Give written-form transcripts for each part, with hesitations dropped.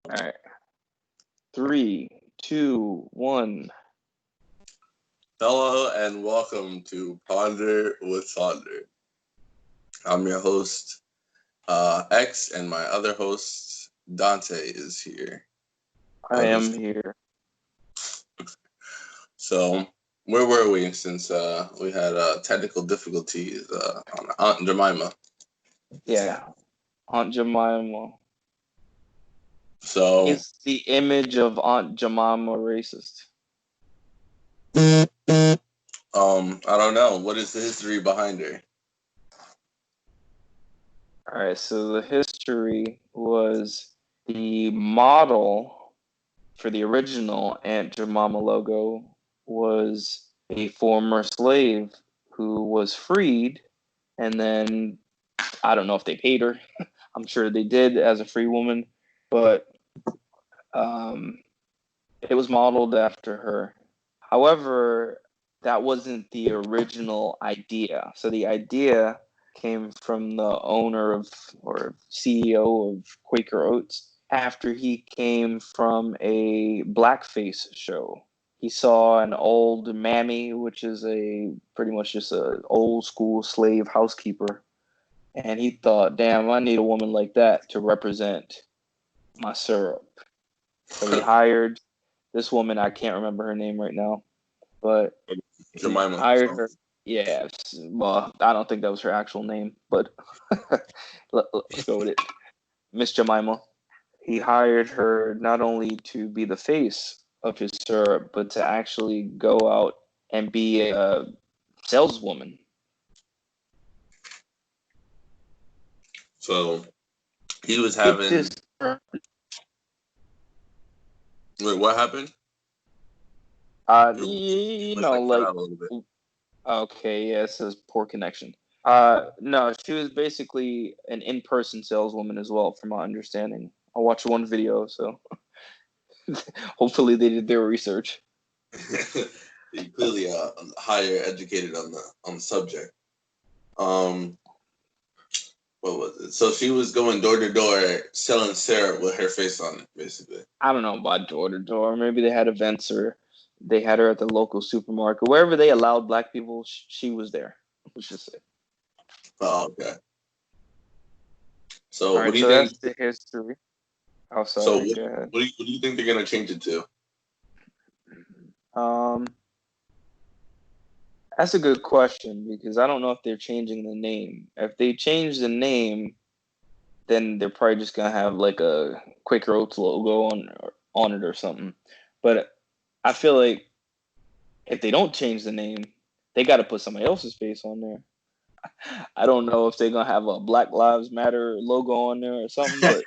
All right. 3, 2, 1. Hello and welcome to Ponder with Sonder. I'm your host, X, and my other host, Dante, is here. I am here. So, where were we since we had technical difficulties on Aunt Jemima? Yeah. Aunt Jemima. So, Is the image of Aunt Jemima racist? I don't know. What is the history behind her? All right. So the history was the model for the original Aunt Jemima logo was a former slave who was freed, and then I don't know if they paid her. I'm sure they did as a free woman, but it was modeled after her. However, that wasn't the original idea. So the idea came from the owner of or CEO of Quaker Oats after he came from a blackface show. He saw an old mammy, which is a pretty much just a old school slave housekeeper, and he thought, "Damn, I need a woman like that to represent my syrup." So he hired this woman. I can't remember her name right now, but he Jemima. hired her. Yeah, well, I don't think that was her actual name, but let's go with it. Miss Jemima. He hired her not only to be the face of his syrup, but to actually go out and be a saleswoman. So, he was Get having. this. Wait, what happened? You It was know, like cut like out a little bit. okay, yeah, it says poor connection. No, she was basically an in-person saleswoman as well, from my understanding. I watched one video, so hopefully they did their research. He clearly higher educated on the subject. Um, what was it? So she was going door to door selling syrup with her face on it, basically. I don't know about door to door. Maybe they had events or they had her at the local supermarket. Wherever they allowed black people, she was there. Let's just say. Oh, okay. All So what right, do you so think? that's the history. Oh, So sorry. Go ahead. what do you think they're gonna change it to? Um, that's a good question because I don't know if they're changing the name. If they change the name, then they're probably just gonna have like a Quaker Oats logo on it or something. But I feel like if they don't change the name, they got to put somebody else's face on there. I don't know if they're gonna have a Black Lives Matter logo on there or something, but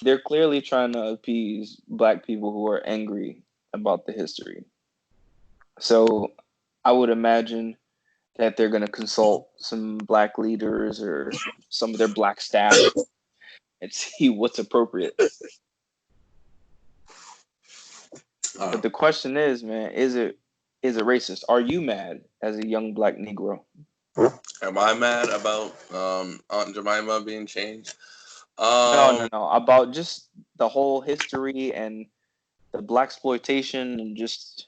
they're clearly trying to appease black people who are angry about the history. So I would imagine that they're gonna consult some black leaders or some of their black staff and see what's appropriate. But the question is, man, is it racist? Are you mad as a young black Negro? Am I mad about Aunt Jemima being changed? No, no, Um, no. About just the whole history and the black exploitation and just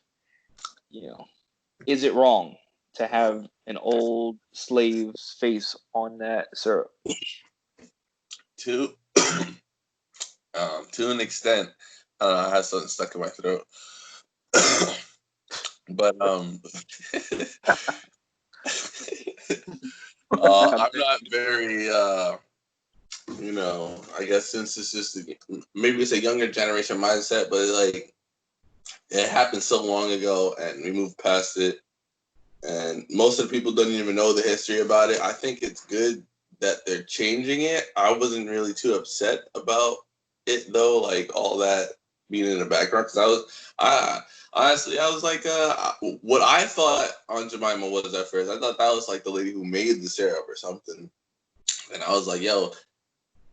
is it wrong to have an old slave's face on that syrup? to to an extent, I had something stuck in my throat. But I'm not very I guess since it's just maybe it's a younger generation mindset, but like it happened so long ago and we moved past it, and most of the people don't even know the history about it. I think it's good that they're changing it. I wasn't really too upset about it though, like all that being in the background, because I honestly I was like what I thought Aunt Jemima was at first. I thought that was like the lady who made the syrup or something, and I was like, yo,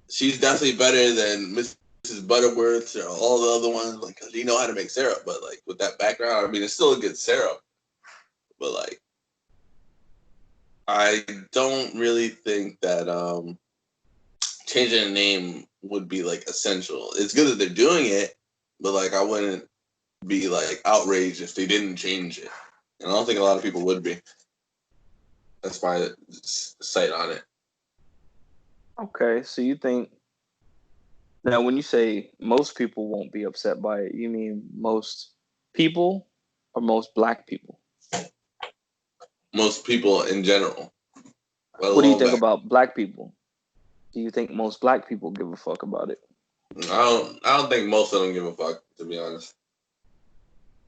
she's definitely better than Mrs. Butterworth or all the other ones, like, cause you know how to make syrup. But like with that background, I mean, it's still a good syrup. But like, I don't really think that changing the name would be like essential. It's good that they're doing it, but like I wouldn't be like outraged if they didn't change it. And I don't think a lot of people would be. That's my sight on it. Okay, so you think now when you say most people won't be upset by it, you mean most people or most black people? Most people in general, let What do you alone think black. about black people? Do you think most black people give a fuck about it? I don't think most of them give a fuck, to be honest.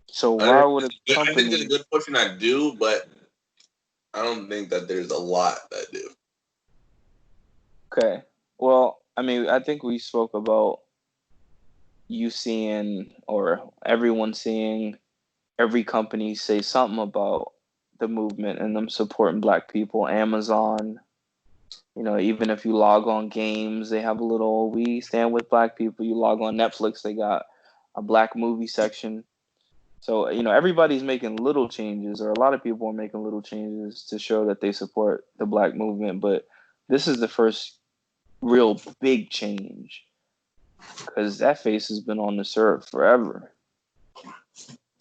So why would a I think there's a company? good portion that do, but I don't think that there's a lot that do. Okay, well, I mean, I think we spoke about you seeing or everyone seeing every company say something about the movement and them supporting black people. Amazon, even if you log on games, they have a little "we stand with black people." You log on Netflix, they got a black movie section. So, everybody's making little changes, or a lot of people are making little changes to show that they support the black movement. But this is the first real big change because that face has been on this earth forever.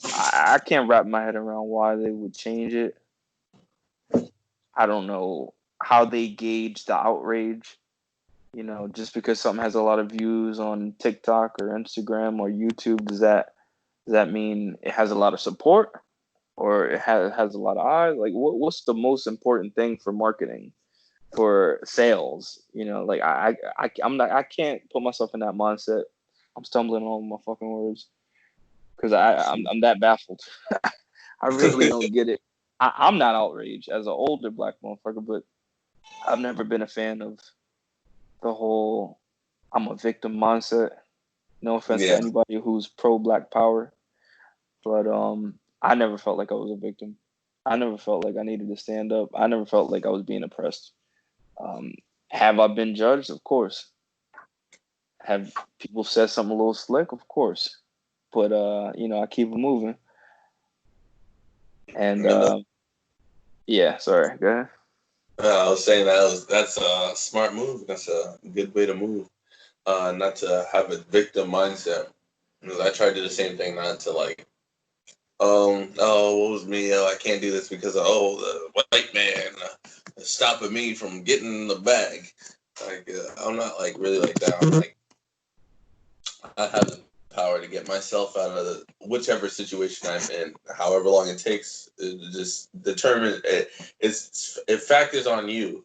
I can't wrap my head around why they would change it. I don't know how they gauge the outrage. Just because something has a lot of views on TikTok or Instagram or YouTube, does that mean it has a lot of support or it has a lot of eyes? Like, what's the most important thing for marketing, for sales? Like I can't put myself in that mindset. I'm stumbling on my fucking words because I'm that baffled. I really don't get it. I'm not outraged as an older black motherfucker, but I've never been a fan of the whole I'm a victim mindset. No offense to Yeah, anybody who's pro Black Power, but I never felt like I was a victim. I never felt like I needed to stand up. I never felt like I was being oppressed. Um, have I been judged? Of course. Have people said something a little slick? Of course. But I keep it moving. I And mean, yeah, sorry. Go ahead. I was saying that's a smart move. That's a good way to move. Not to have a victim mindset. Because I tried to do the same thing, not to like, oh, what was me? Oh, I can't do this because of, the white man stopping me from getting the bag. Like, I'm not like really like that. I'm like, I have the power to get myself out of whichever situation I'm in, however long it takes. Just determine it. It factors on you.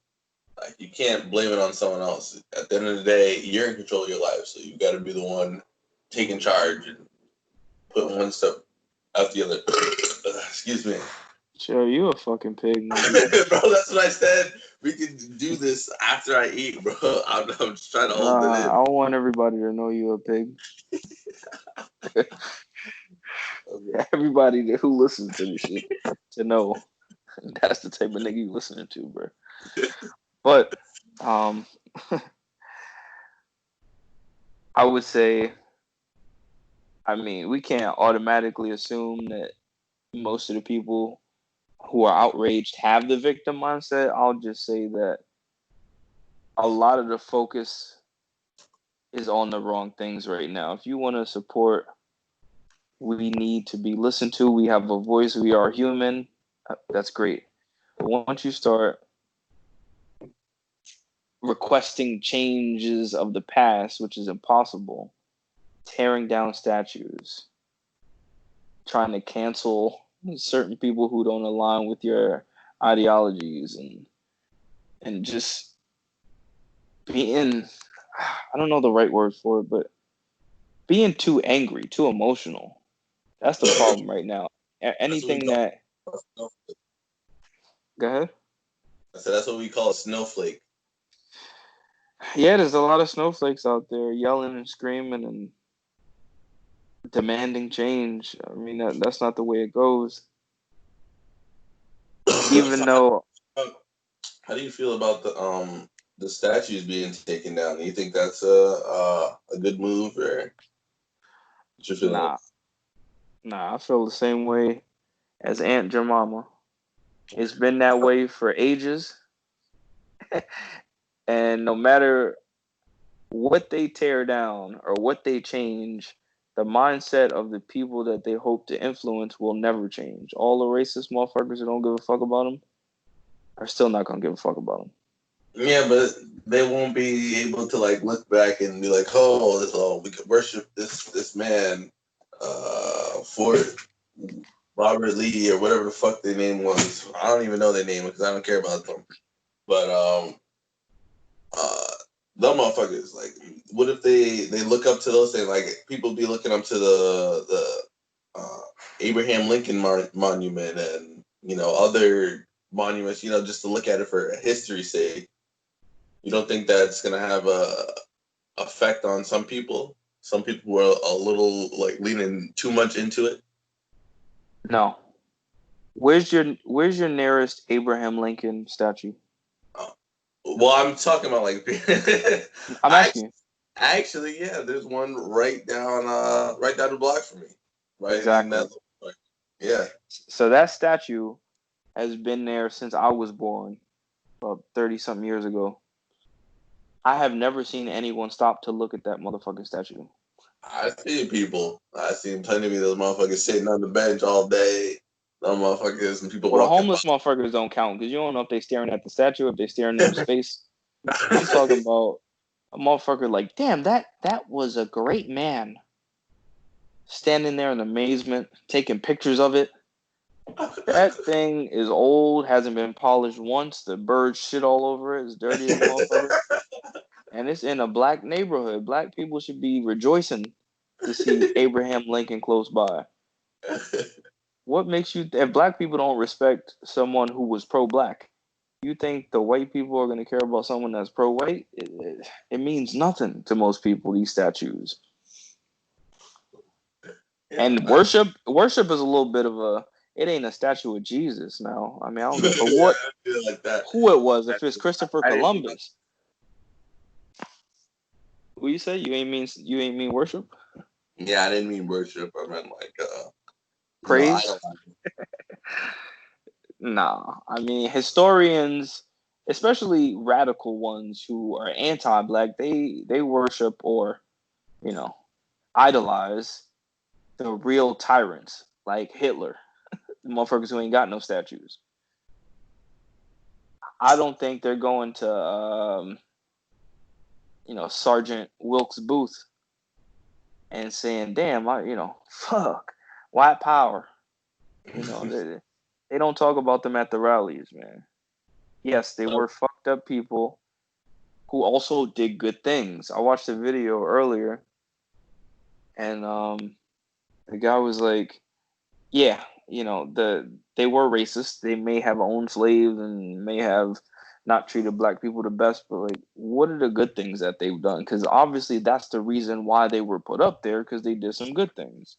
Like you can't blame it on someone else. At the end of the day, you're in control of your life, so you got to be the one taking charge and putting one step after the other. Excuse me. Chill, you a fucking pig, nigga. Bro, that's what I said. We can do this after I eat, bro. I'm just trying to hold it Nah, in. I want everybody to know you a pig. Okay. Everybody who listens to this shit to know that's the type of nigga you listening to, bro. But um, I would say, I mean, we can't automatically assume that most of the people who are outraged have the victim mindset. I'll just say that a lot of the focus is on the wrong things right now. If you want to support, we need to be listened to. We have a voice. We are human. That's great. But once you start requesting changes of the past, which is impossible, tearing down statues, trying to cancel certain people who don't align with your ideologies, and just being, I don't know the right word for it, but being too angry, too emotional. That's the problem right now. That's what we Anything call that, a snowflake. go ahead. I said that's what we call a snowflake. Yeah, there's a lot of snowflakes out there yelling and screaming and demanding change. I mean, that's not the way it goes. Even So though, how do you feel about the statues being taken down? Do you think that's a good move, or what you feeling? nah, I feel the same way as Aunt Jemima. It's been that way for ages, and no matter what they tear down or what they change, the mindset of the people that they hope to influence will never change. All the racist motherfuckers who don't give a fuck about them are still not gonna give a fuck about them. Yeah, but they won't be able to like look back and be like, we could worship this man, for Robert Lee or whatever the fuck their name was. I don't even know their name because I don't care about them. But uh, them motherfuckers, like, what if they look up to those things? Like, people be looking up to the Abraham Lincoln monument and other monuments, just to look at it for history's sake. You don't think that's gonna have a effect on some people? Some people were a little like leaning too much into it. No. Where's your nearest Abraham Lincoln statue? Well, I'm talking about like I'm I asking you. actually, yeah, there's one right down the block from me, right in Exactly. that. Yeah. So that statue has been there since I was born, about 30 something years ago. I have never seen anyone stop to look at that motherfucking statue. I see people. I seen plenty of those motherfuckers sitting on the bench all day. Them motherfuckers and people Well, the walking homeless motherfuckers don't count because you don't know if they're staring at the statue, if they're staring into space. I'm talking about a motherfucker like, damn, that was a great man. Standing there in amazement, taking pictures of it. That thing is old, hasn't been polished once. The birds shit all over it. It's dirty as a motherfucker. And it's in a black neighborhood. Black people should be rejoicing to see Abraham Lincoln close by. What makes you, if black people don't respect someone who was pro-black, you think the white people are going to care about someone that's pro-white? It means nothing to most people, these statues. Yeah, And worship is a little bit of a, it ain't a statue of Jesus now. I mean, I don't give a fuck yeah, what, I feel like that. who it was. If it's Christopher I didn't mean Columbus, what you say? You ain't mean worship? Yeah, I didn't mean worship. I meant like I Praise? don't. Nah. I mean, historians, especially radical ones who are anti-black, they worship or, you know, idolize the real tyrants like Hitler, the motherfuckers who ain't got no statues. I don't think they're going to, Sergeant Wilkes Booth and saying, "Damn, fuck, white power." They don't talk about them at the rallies, man. Yes, they were fucked up people who also did good things. I watched a video earlier, and the guy was like, "Yeah, they were racist. They may have owned slaves and may have not treated black people the best, but like, what are the good things that they've done? Because obviously that's the reason why they were put up there, because they did some good things.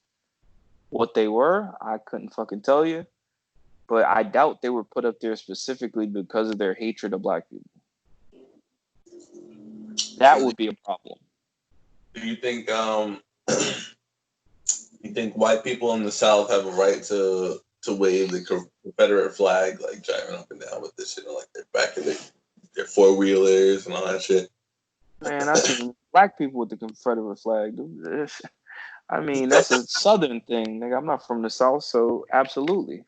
What they were, I couldn't fucking tell you, but I doubt they were put up there specifically because of their hatred of black people. That So would be a problem. do you think you think white people in the South have a right to wave the Confederate flag, like driving up and down with this shit, like they're back in their four wheelers and all that shit? Man, I seen black people with the Confederate flag. Dude. I mean, that's a Southern thing. Nigga, I'm not from the South, so absolutely.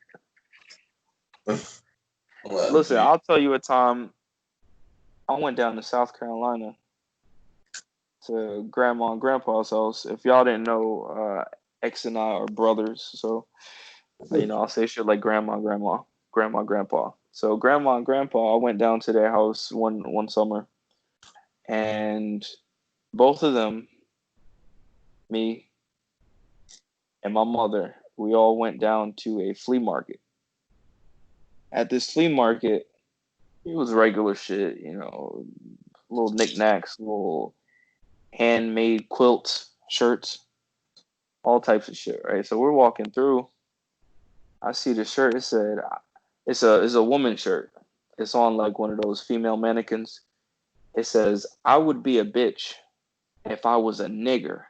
Well, Listen, I'll tell you a time I went down to South Carolina to Grandma and Grandpa's house. If y'all didn't know, X and I are brothers, so I'll say shit like Grandma, Grandpa. So Grandma and Grandpa, I went down to their house one summer, and both of them, me and my mother, we all went down to a flea market. At this flea market, it was regular shit, little knickknacks, little handmade quilts, shirts, all types of shit, right? So we're walking through. I see the shirt. It said, it's a woman shirt. It's on like one of those female mannequins. It says, "I would be a bitch if I was a nigger."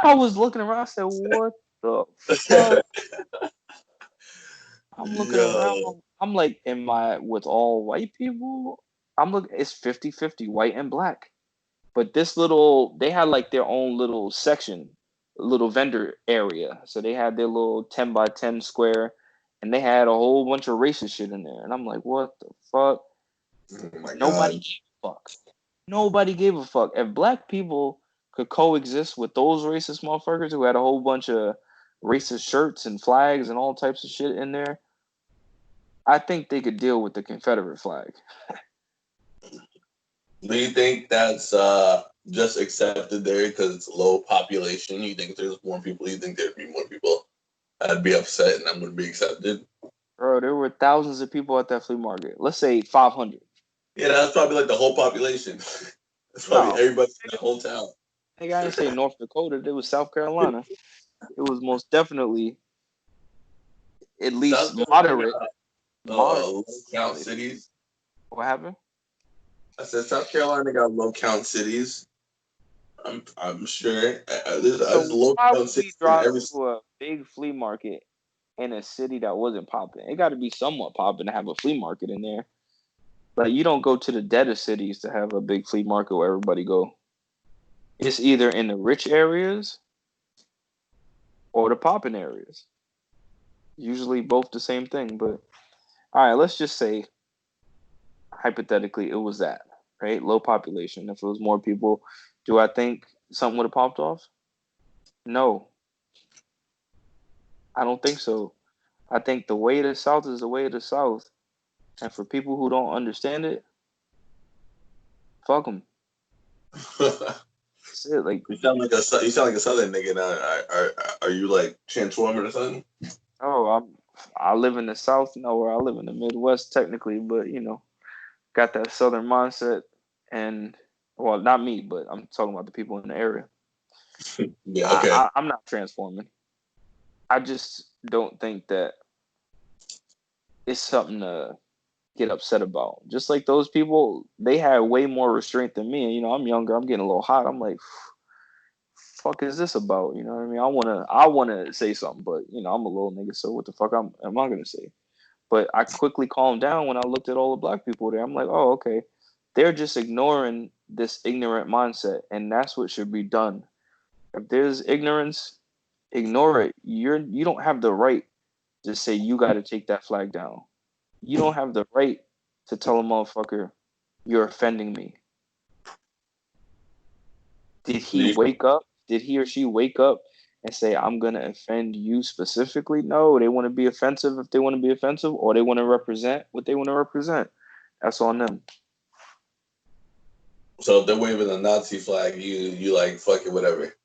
I was looking around. I said, "What the fuck?" I'm looking around. Yo, I'm like, "Am I with all white people?" I'm looking. It's 50-50, white and black. But this little, they had like their own little section, little vendor area. So they had their little 10 by 10 square, and they had a whole bunch of racist shit in there. And I'm like, what the fuck? Oh my Nobody god. gave a fuck. Nobody gave a fuck. If black people could coexist with those racist motherfuckers who had a whole bunch of racist shirts and flags and all types of shit in there, I think they could deal with the Confederate flag. Do you think that's just accepted there because it's low population? You think there's more people? You think there'd be more people that'd be upset and that would be accepted? Bro, there were thousands of people at that flea market. Let's say 500. Yeah, that's probably like the whole population. That's probably No, everybody in the whole town. nigga, I didn't say North Dakota. It was South Carolina. It was most definitely at least South Carolina moderate. got Moderate. low count cities. What happened? I said South Carolina got low count cities. I'm sure there's So low why count would we cities in drive every. to a big flea market in a city that wasn't popping? It got to be somewhat popping to have a flea market in there. Like you don't go to the deadest cities to have a big flea market where everybody go. It's either in the rich areas or the popping areas. Usually both the same thing, but all right, let's just say hypothetically it was that, right? Low population. If it was more people, do I think something would have popped off? No, I don't think so. I think the way of the South is the way of the South. And for people who don't understand it, fuck them. That's it. Like, You sound like a Southern nigga now. Are you like Transformer or something? oh, I live in the South, no, where I live in the Midwest technically, but got that Southern mindset. And well, not me, but I'm talking about the people in the area. Yeah. Okay. I'm not transforming. I just don't think that it's something to get upset about. Just like those people, they had way more restraint than me. And, I'm younger. I'm getting a little hot. I'm like, fuck is this about? You know what I mean? I wanna say something, but I'm a little nigga, so what the fuck am I gonna say? But I quickly calmed down when I looked at all the black people there. I'm like, oh, okay. They're just ignoring this ignorant mindset, and that's what should be done. If there's ignorance, ignore it. You don't have the right to say you got to take that flag down. You don't have the right to tell a motherfucker you're offending me. Did he wake up? Did he or she wake up and say, I'm going to offend you specifically? No, they want to be offensive if they want to be offensive, or they want to represent what they want to represent. That's on them. So if they're waving a Nazi flag, you like fuck it, whatever.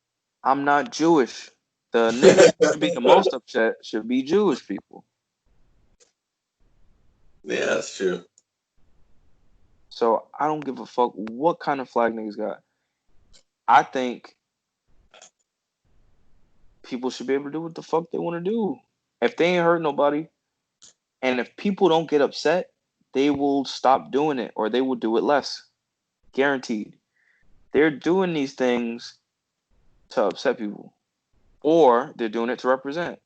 I'm not Jewish. The niggas that should be the most upset should be Jewish people. Yeah, that's true. So I don't give a fuck what kind of flag niggas got. I think people should be able to do what the fuck they want to do. If they ain't hurt nobody, and if people don't get upset, they will stop doing it or they will do it less. Guaranteed. They're doing these things to upset people, or they're doing it to represent.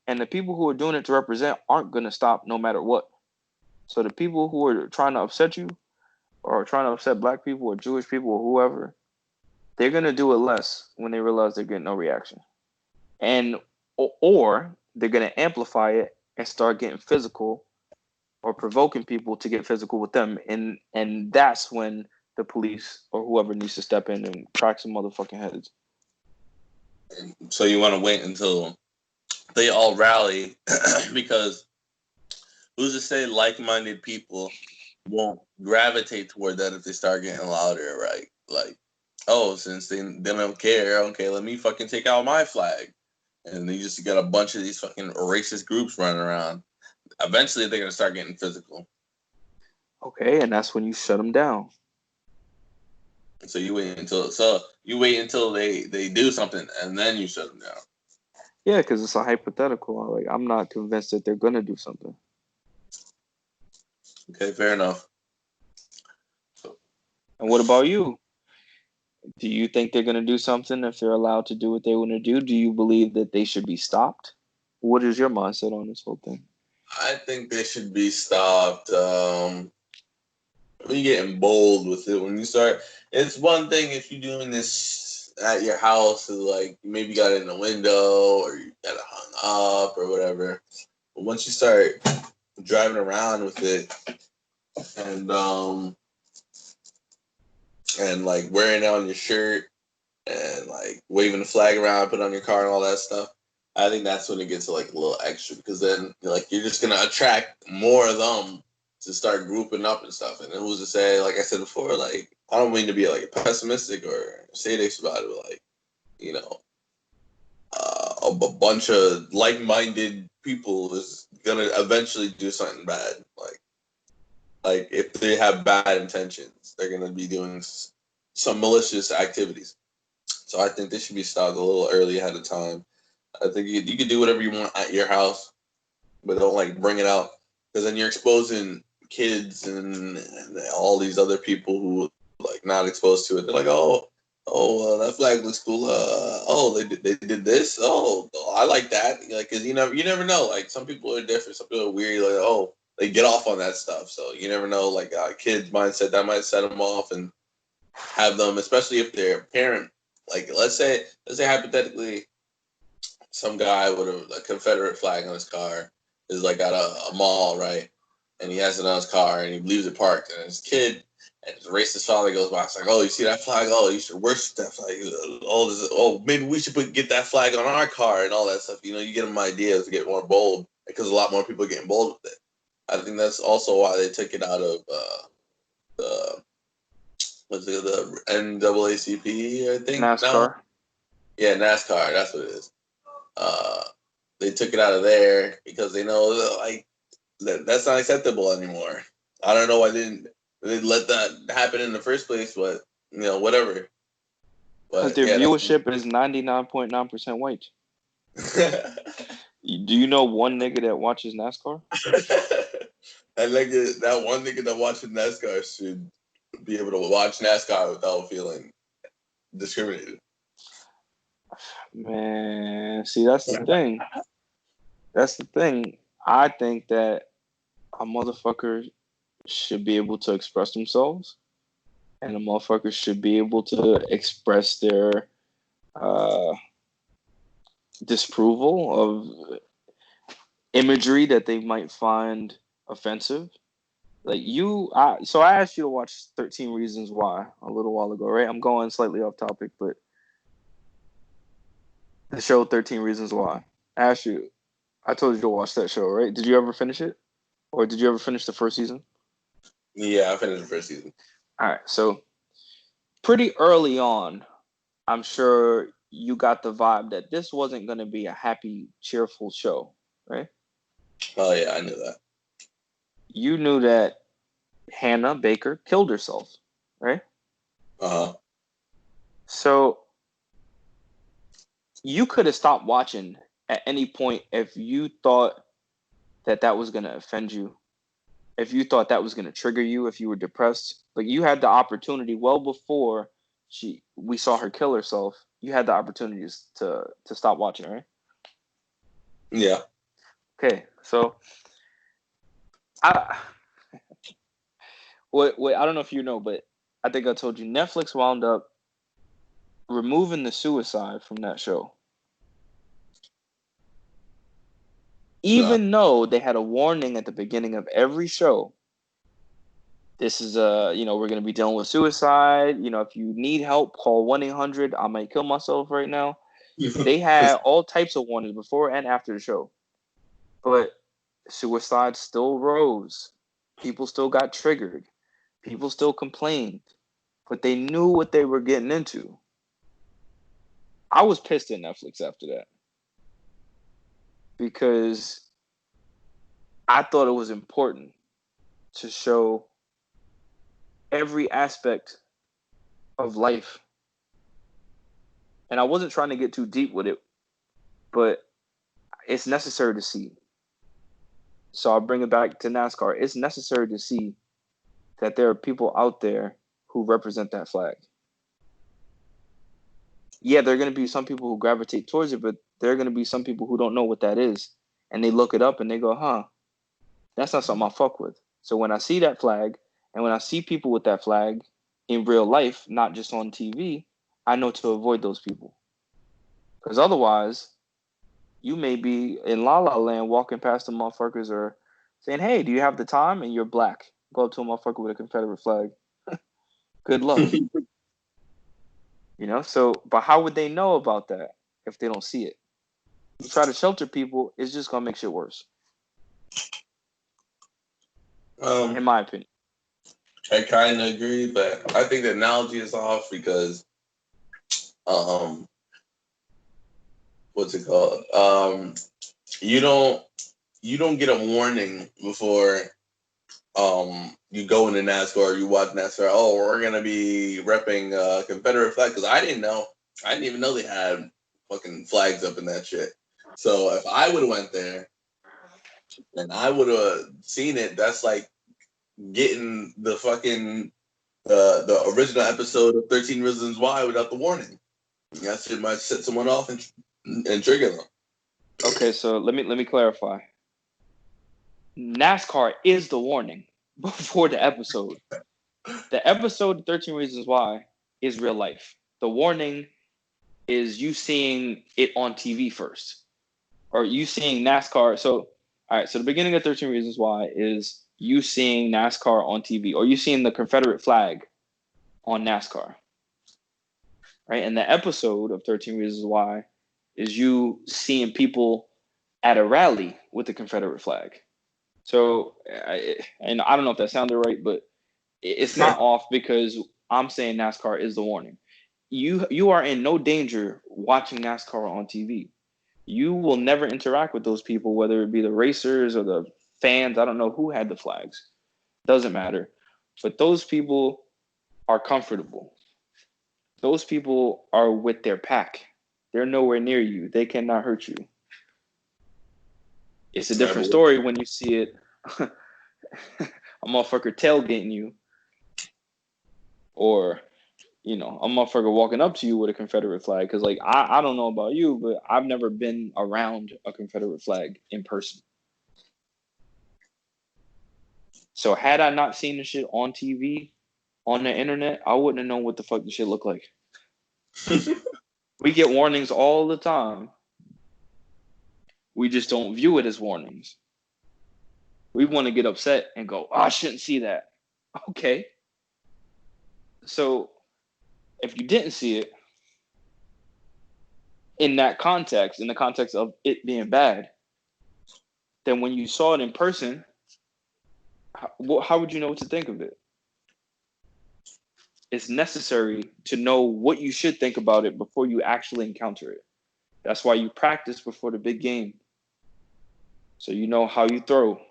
And the people who are doing it to represent aren't going to stop no matter what. So the people who are trying to upset you or trying to upset black people or Jewish people or whoever, they're going to do it less when they realize they're getting no reaction. And or they're going to amplify it and start getting physical or provoking people to get physical with them. And that's when the police or whoever needs to step in and crack some motherfucking heads. So you want to wait until they all rally because who's to say like-minded people won't gravitate toward that if they start getting louder, right? Like, oh, since they don't care, okay, let me fucking take out my flag. And you just got a bunch of these fucking racist groups running around. Eventually, they're gonna start getting physical. Okay, and that's when you shut them down. So you wait until they do something, and then you shut them down. Yeah, because it's a hypothetical. Like I'm not convinced that they're gonna do something. Okay, fair enough. And what about you? Do you think they're gonna do something if they're allowed to do what they want to do? Do you believe that they should be stopped? What is your mindset on this whole thing? I think they should be stopped. when you getting bold with it, when you start, it's one thing if you're doing this at your house, is like maybe you got it in the window or you got it hung up or whatever. But once you start driving around with it and like wearing it on your shirt and like waving the flag around, put it on your car and all that stuff, I think that's when it gets like a little extra because then like you're just gonna attract more of them to start grouping up and stuff. And who's to say, like I said before, like I don't mean to be like pessimistic or sadist about it, but like you know, a bunch of like-minded people is gonna eventually do something bad. Like if they have bad intentions, they're gonna be doing some malicious activities. So I think this should be stopped a little early ahead of time. I think you can do whatever you want at your house, but don't like bring it out because then you're exposing kids and all these other people who like not exposed to it. They're like, that flag looks cool. They did this. Oh, I like that. Like, cause you never know. Like some people are different. Some people are weird. Like, oh, they get off on that stuff. So you never know. Like kids' mindset that might set them off and have them, especially if their parent. Like let's say hypothetically, some guy with a Confederate flag on his car is like at a mall, right? And he has it on his car and he leaves it parked. And his kid and his racist father goes by. It's like, oh, you see that flag? Oh, you should worship that flag. Maybe we should get that flag on our car and all that stuff. You know, you get them ideas to get more bold because a lot more people are getting bold with it. I think that's also why they took it out of the NAACP, I think. NASCAR. No? Yeah, NASCAR. That's what it is. They took it out of there because they know like that's not acceptable anymore. I don't know why they let that happen in the first place, but whatever. Because their viewership is 99.9% white. Do you know one nigga that watches NASCAR? That one nigga that watches NASCAR should be able to watch NASCAR without feeling discriminated. Man, see, that's the thing. That's the thing. I think that a motherfucker should be able to express themselves, and a motherfucker should be able to express their disapproval of imagery that they might find offensive. Like so I asked you to watch 13 Reasons Why a little while ago, right? I'm going slightly off topic, but the show 13 Reasons Why. I told you to watch that show, right? Did you ever finish it? Or did you ever finish the first season? Yeah, I finished the first season. All right, so pretty early on, I'm sure you got the vibe that this wasn't going to be a happy, cheerful show, right? Oh, yeah, I knew that. You knew that Hannah Baker killed herself, right? Uh-huh. So you could have stopped watching at any point if you thought that was going to offend you, if you thought that was going to trigger you, if you were depressed. Like you had the opportunity well before we saw her kill herself. You had the opportunities to stop watching, right? Yeah. Okay, so I don't know if you know, but I think I told you Netflix wound up removing the suicide from that show. Even though they had a warning at the beginning of every show. This is we're going to be dealing with suicide. If you need help, call 1-800. I might kill myself right now. They had all types of warnings before and after the show. But suicide still rose. People still got triggered. People still complained. But they knew what they were getting into. I was pissed at Netflix after that. Because I thought it was important to show every aspect of life. And I wasn't trying to get too deep with it, but it's necessary to see. So I'll bring it back to NASCAR. It's necessary to see that there are people out there who represent that flag. Yeah, there are going to be some people who gravitate towards it, but there are going to be some people who don't know what that is. And they look it up and they go, that's not something I fuck with. So when I see that flag And when I see people with that flag in real life, not just on TV, I know to avoid those people. Because otherwise, you may be in La La Land walking past the motherfuckers or saying, hey, do you have the time? And you're black. Go up to a motherfucker with a Confederate flag. Good luck. So, but how would they know about that if they don't see it? You try to shelter people, it's just going to make shit worse. In my opinion. I kind of agree, but I think the analogy is off because, what's it called? You don't get a warning before you go into NASCAR or you watch NASCAR. Oh, we're gonna be repping Confederate flag because I didn't know. I didn't even know they had fucking flags up in that shit. So if I would have went there and I would have seen it, that's like getting the fucking the original episode of 13 Reasons Why without the warning. That shit might set someone off and trigger them. Okay, so let me clarify. NASCAR is the warning before the episode. The episode 13 Reasons Why is real life. The warning is you seeing it on TV first. Or you seeing NASCAR. So, all right, so the beginning of 13 Reasons Why is you seeing NASCAR on TV or you seeing the Confederate flag on NASCAR. Right? And the episode of 13 Reasons Why is you seeing people at a rally with the Confederate flag. So, and I don't know if that sounded right, but it's not off because I'm saying NASCAR is the warning. You are in no danger watching NASCAR on TV. You will never interact with those people, whether it be the racers or the fans. I don't know who had the flags. Doesn't matter. But those people are comfortable. Those people are with their pack. They're nowhere near you. They cannot hurt you. It's a different story when you see it. A motherfucker tailgating you, or a motherfucker walking up to you with a Confederate flag. Because like I don't know about you, but I've never been around a Confederate flag in person. So had I not seen the shit on TV, on the internet, I wouldn't have known what the fuck the shit looked like. We get warnings all the time. We just don't view it as warnings. We want to get upset and go, I shouldn't see that. Okay. So if you didn't see it in that context, in the context of it being bad, then when you saw it in person, how would you know what to think of it? It's necessary to know what you should think about it before you actually encounter it. That's why you practice before the big game. So you know how you throw,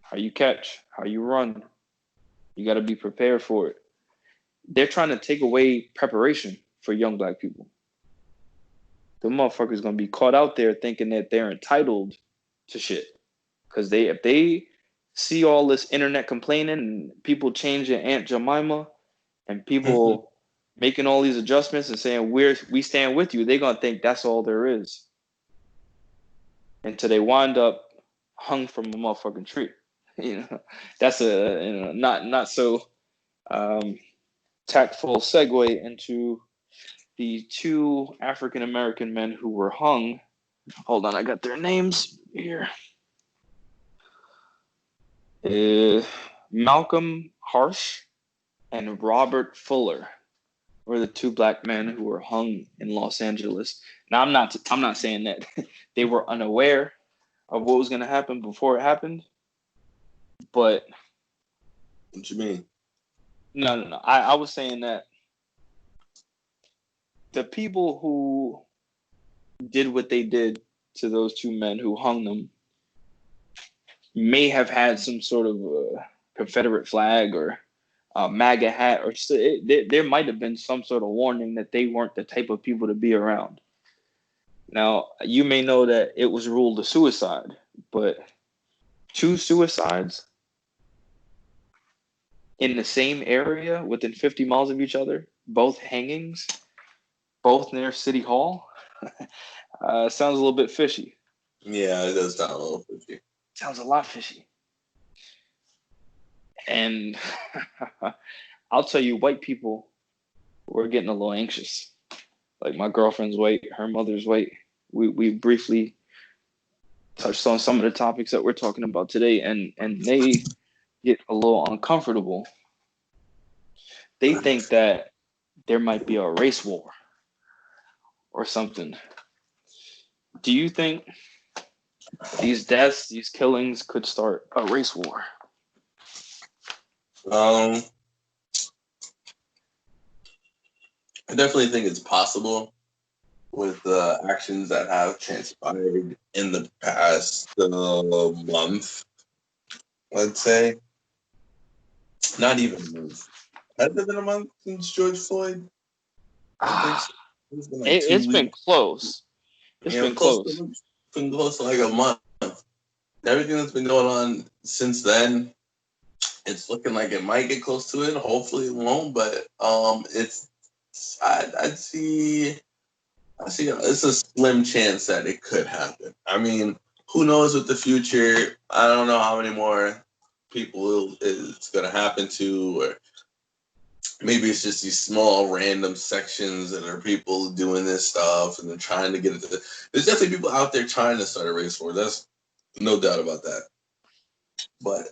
how you catch, how you run. You got to be prepared for it. They're trying to take away preparation for young black people. The motherfuckers going to be caught out there thinking that they're entitled to shit. Because if they see all this internet complaining and people changing Aunt Jemima and people making all these adjustments and saying we stand with you, they're going to think that's all there is. Until they wind up hung from a motherfucking tree. That's a not so tactful segue into the two African American men who were hung. Hold on, I got their names here. Malcolm Harsh and Robert Fuller were the two black men who were hung in Los Angeles. Now, I'm not saying that they were unaware of what was going to happen before it happened, but what you mean? No. I was saying that the people who did what they did to those two men who hung them may have had some sort of Confederate flag or MAGA hat, or there might have been some sort of warning that they weren't the type of people to be around. Now, you may know that it was ruled a suicide, but two suicides in the same area within 50 miles of each other, both hangings, both near City Hall, sounds a little bit fishy. Yeah, it does sound a little fishy. Sounds a lot fishy. And I'll tell you, white people, we're getting a little anxious. Like my girlfriend's white, her mother's white. We briefly touched on some of the topics that we're talking about today, and they get a little uncomfortable. They think that there might be a race war or something. Do you think these deaths, these killings could start a race war? I definitely think it's possible with the actions that have transpired in the past month, let's say. Not even a month. Has it been a month since George Floyd? I think so. It's been like 2 It's weeks. been close. It's been close. Been close to like a month. Everything that's been going on since then, it's looking like it might get close to it. Hopefully it won't, but I'd see it's a slim chance that it could happen. I mean, who knows with the future? I don't know how many more people it's gonna happen to, or maybe it's just these small random sections that are people doing this stuff and they're trying to get it. There's definitely people out there trying to start a race war. That's no doubt about that. But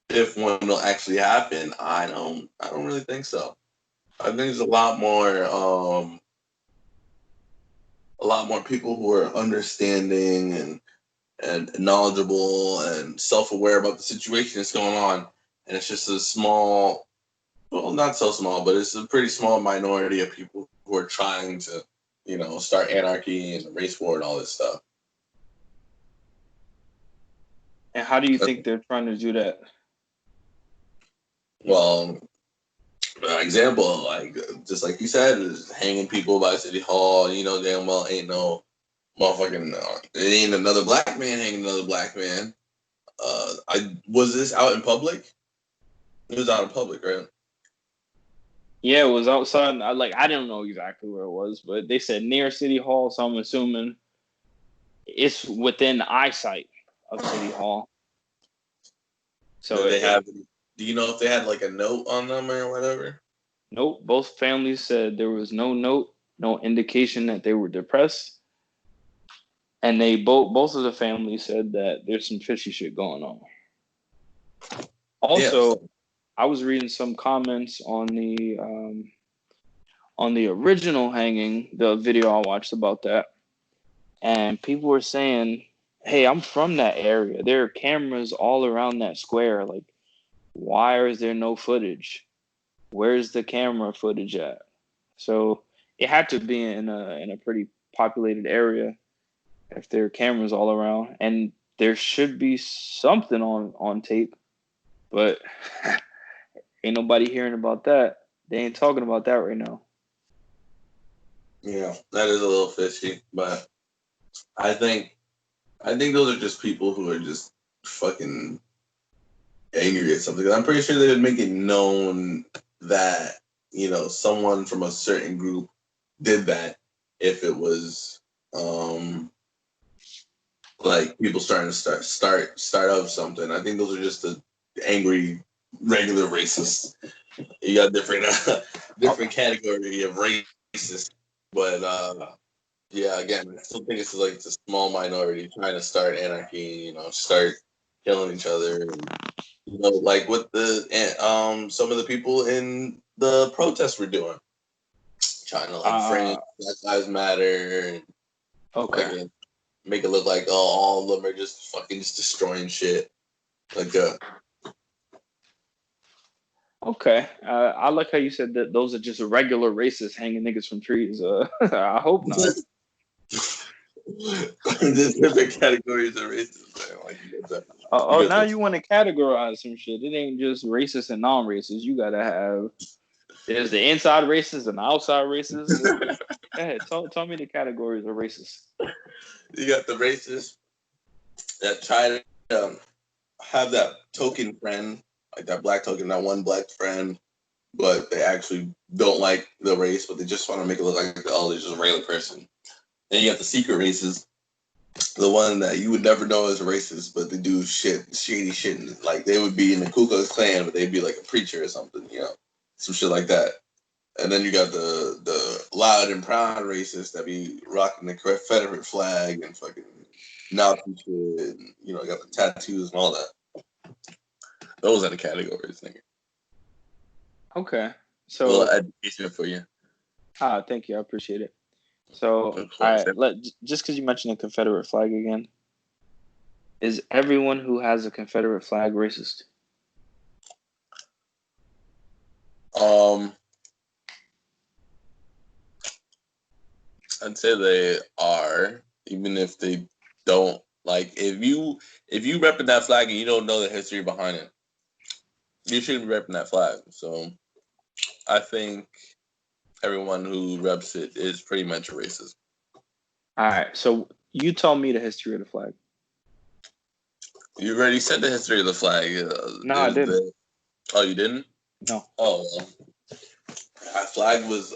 if one will actually happen, I don't really think so. I think there's a lot more people who are understanding and knowledgeable and self-aware about the situation that's going on. And it's just a small, well, not so small, but it's a pretty small minority of people who are trying to, start anarchy and race war and all this stuff. And how do you think they're trying to do that? Well, example, like just like you said, is hanging people by City Hall. You know damn well ain't no motherfucking, it ain't another black man hanging another black man. Was this out in public? It was out in public, right? Yeah, it was outside. I didn't know exactly where it was, but they said near City Hall, so I'm assuming it's within eyesight of City Hall. So Did they have? Do you know if they had like a note on them or whatever? Nope. Both families said there was no note, no indication that they were depressed, and they both of the families said that there's some fishy shit going on. Also, Yeah. I was reading some comments on the original hanging, the video I watched about that, and people were saying, "Hey, I'm from that area. There are cameras all around that square. Like, why is there no footage? Where's the camera footage at?" So it had to be in a pretty populated area if there are cameras all around, and there should be something on tape, but ain't nobody hearing about that. They ain't talking about that right now. Yeah, that is a little fishy, but I think those are just people who are just fucking angry at something. I'm pretty sure they would make it known that someone from a certain group did that if it was like people starting to start up something. I think those are just the angry regular racists. You got different category of racists, but yeah, again, I still think it's like a small minority trying to start anarchy. Start killing each other. Like what some of the people in the protests were doing, trying to frame Black Lives Matter and Okay. make it look like all of them are just fucking just destroying shit. Like Okay. I like how you said that those are just regular racists hanging niggas from trees. I hope not. there's different categories of racism. Like Now you want to categorize some shit. It ain't just racist and non-racist. You gotta have. There's the inside racists and the outside racists. Go ahead, tell me the categories of racists. You got the racists that try to have that token friend, like that black token, that one black friend, but they actually don't like the race, but they just want to make it look like, oh, they're just a regular person. Then you got the secret races the one that you would never know is racist, but they do shady shit. Like they would be in the Ku Klux Klan, but they'd be like a preacher or something, some shit like that. And then you got the loud and proud racists that be rocking the Confederate flag and fucking Nazi shit, and got the tattoos and all that. Those are the categories, nigga. Okay, A so little education for you. Thank you, I appreciate it. So, Of course. just because you mentioned the Confederate flag again, is everyone who has a Confederate flag racist? I'd say they are, even if they don't. Like, if you repping that flag and you don't know the history behind it, you shouldn't be repping that flag. So, I think everyone who reps it is pretty much a racist. All right, so you tell me the history of the flag. You already said the history of the flag. No, I didn't. Oh, you didn't? No. Oh, well. That flag was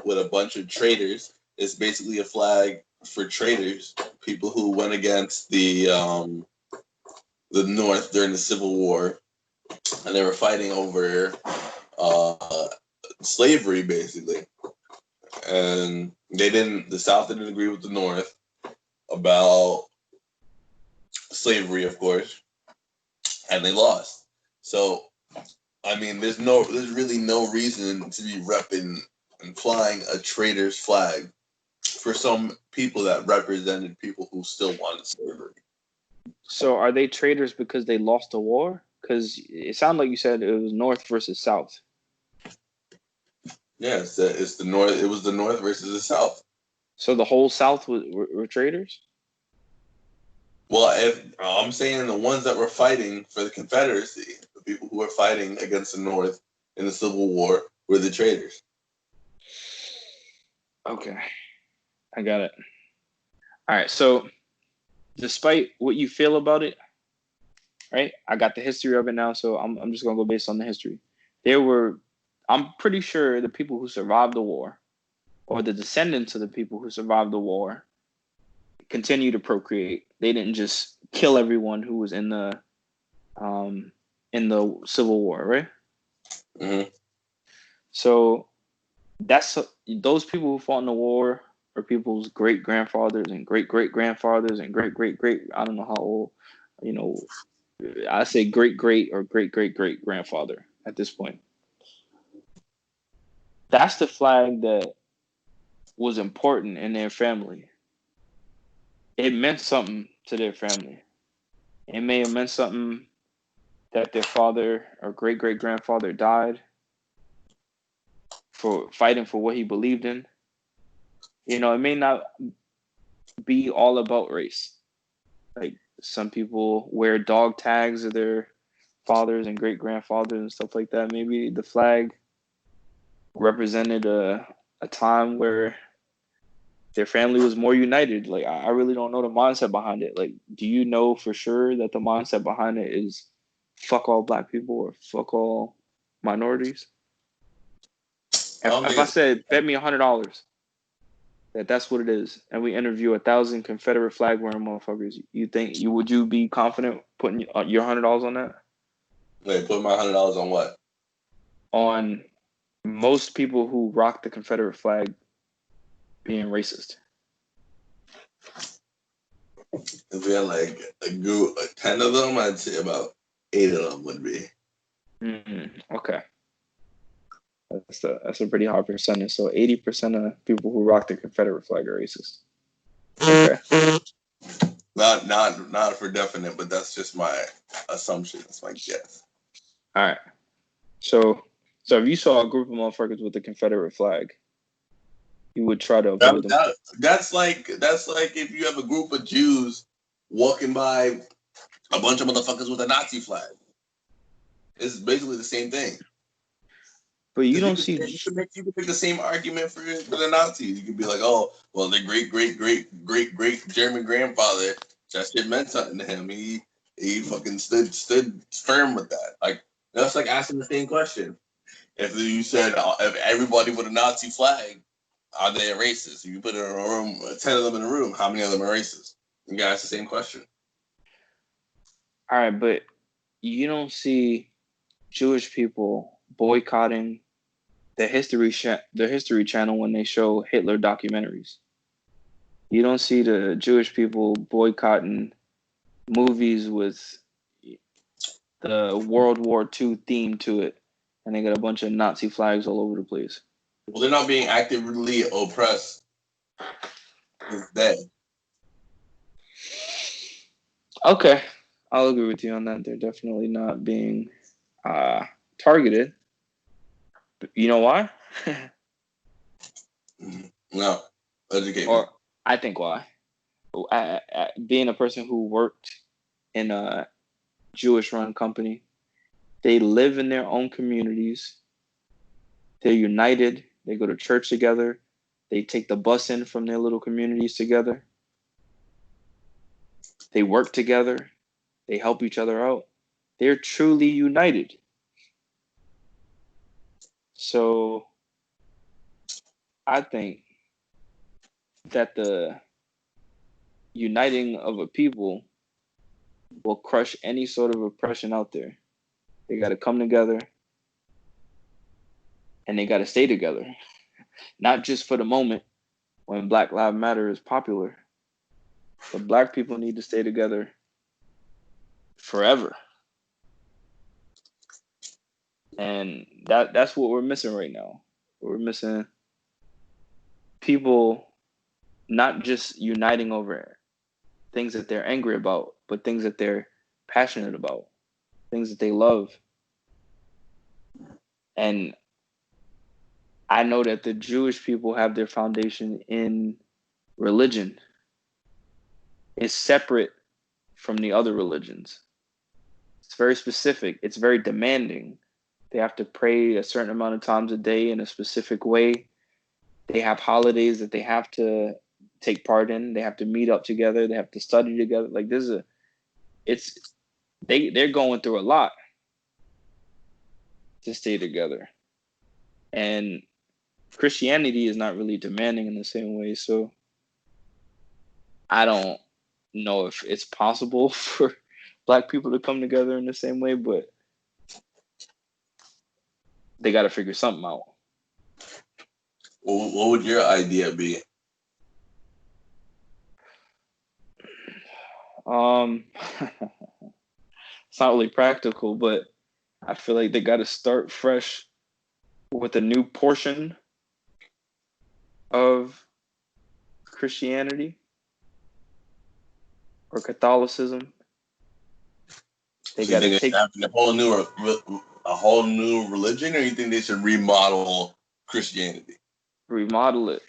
with a bunch of traitors. It's basically a flag for traitors, people who went against the North during the Civil War, and they were fighting over slavery, basically. And the South didn't agree with the North about slavery, of course, and they lost. So, I mean, there's really no reason to be repping and flying a traitor's flag for some people that represented people who still wanted slavery. So are they traitors because they lost the war? Because it sounded like you said it was North versus South. Yeah, it's the North. It was the North versus the South. So the whole South were traitors? Well, if I'm saying the ones that were fighting for the Confederacy, the people who were fighting against the North in the Civil War, were the traitors. Okay, I got it. All right, so despite what you feel about it, right? I got the history of it now, so I'm just gonna go based on the history. I'm pretty sure the people who survived the war, or the descendants of the people who survived the war, continue to procreate. They didn't just kill everyone who was in the Civil War, right? Mm-hmm. So those people who fought in the war are people's great grandfathers and great great grandfathers and great great great. I don't know how old, I say great great or great great great grandfather at this point. That's the flag that was important in their family. It meant something to their family. It may have meant something that their father or great great grandfather died for fighting for what he believed in. It may not be all about race. Like some people wear dog tags of their fathers and great grandfathers and stuff like that. Maybe the flag represented a time where their family was more united. Like I really don't know the mindset behind it. Like, do you know for sure that the mindset behind it is fuck all black people or fuck all minorities? If I said bet me $100 that's what it is, and we interview 1,000 Confederate flag wearing motherfuckers, would you be confident putting your $100 on that? Wait, put my $100 on what? On most people who rock the Confederate flag being racist. If we had like a group, 10 of them, I'd say about 8 of them would be. Okay. That's a pretty high percentage. So 80% of people who rock the Confederate flag are racist. Okay. Not for definite, but that's just my assumption. It's my guess. All right. So if you saw a group of motherfuckers with the Confederate flag, you would try to avoid them. That's like if you have a group of Jews walking by a bunch of motherfuckers with a Nazi flag. It's basically the same thing. But you don't see. You can make the same argument for the Nazis. You could be like, oh, well, the great German grandfather, that shit meant something to him. He fucking stood firm with that. Like that's like asking the same question. If you said if everybody with a Nazi flag, are they a racist? If you put it in a room, 10 of them in a room, how many of them are racist? Yeah, it's the same question. All right, but you don't see Jewish people boycotting the History Channel when they show Hitler documentaries. You don't see the Jewish people boycotting movies with the World War II theme to it, and they got a bunch of Nazi flags all over the place. Well, they're not being actively oppressed. It's dead. Okay, I'll agree with you on that. They're definitely not being targeted. But you know why? No, educate me. Or I think why. Being a person who worked in a Jewish-run company, they live in their own communities. They're united. They go to church together. They take the bus in from their little communities together. They work together. They help each other out. They're truly united. So I think that the uniting of a people will crush any sort of oppression out there. They got to come together and they got to stay together. Not just for the moment when Black Lives Matter is popular, but Black people need to stay together forever. And that's what we're missing right now. We're missing people not just uniting over things that they're angry about, but things that they're passionate about, things that they love. And I know that the Jewish people have their foundation in religion. It's separate from the other religions. It's very specific. It's very demanding. They have to pray a certain amount of times a day in a specific way. They have holidays that they have to take part in. They have to meet up together. They have to study together. Like they're going through a lot to stay together. And Christianity is not really demanding in the same way. So I don't know if it's possible for Black people to come together in the same way, but they got to figure something out. What would your idea be? It's not really practical, but I feel like they got to start fresh with a new portion of Christianity or Catholicism. They So you got to think it should take happen a whole new religion, or you think they should remodel Christianity? remodel it,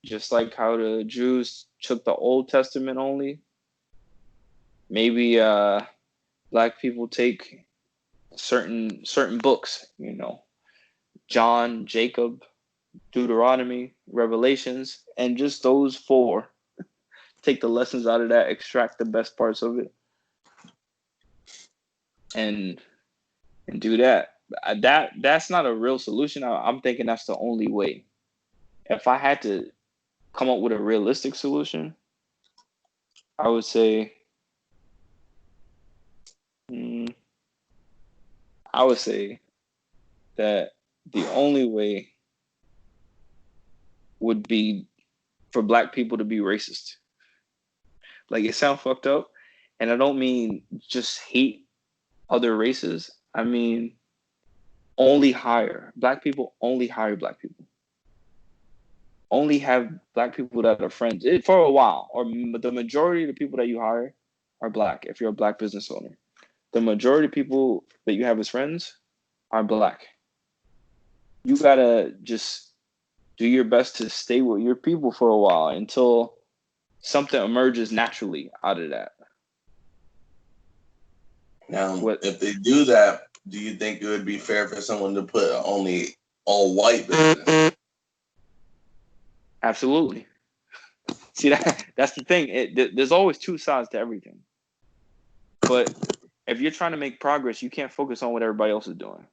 just like how the Jews took the Old Testament only. Maybe Black people take certain books, John, Jacob, Deuteronomy, Revelations, and just those four. Take the lessons out of that, extract the best parts of it, and do that. That's not a real solution. I'm thinking that's the only way. If I had to come up with a realistic solution, I would say, that the only way would be for Black people to be racist. Like, it sounds fucked up, and I don't mean just hate other races. I mean only hire Black people. Only hire Black people. Only have Black people that are friends for a while, or the majority of the people that you hire are Black. If you're a Black business owner, the majority of people that you have as friends are Black. You gotta just do your best to stay with your people for a while until something emerges naturally out of that. Now, if they do that, do you think it would be fair for someone to put only all white business? Absolutely. See, that's the thing. There's always two sides to everything. But if you're trying to make progress, you can't focus on what everybody else is doing.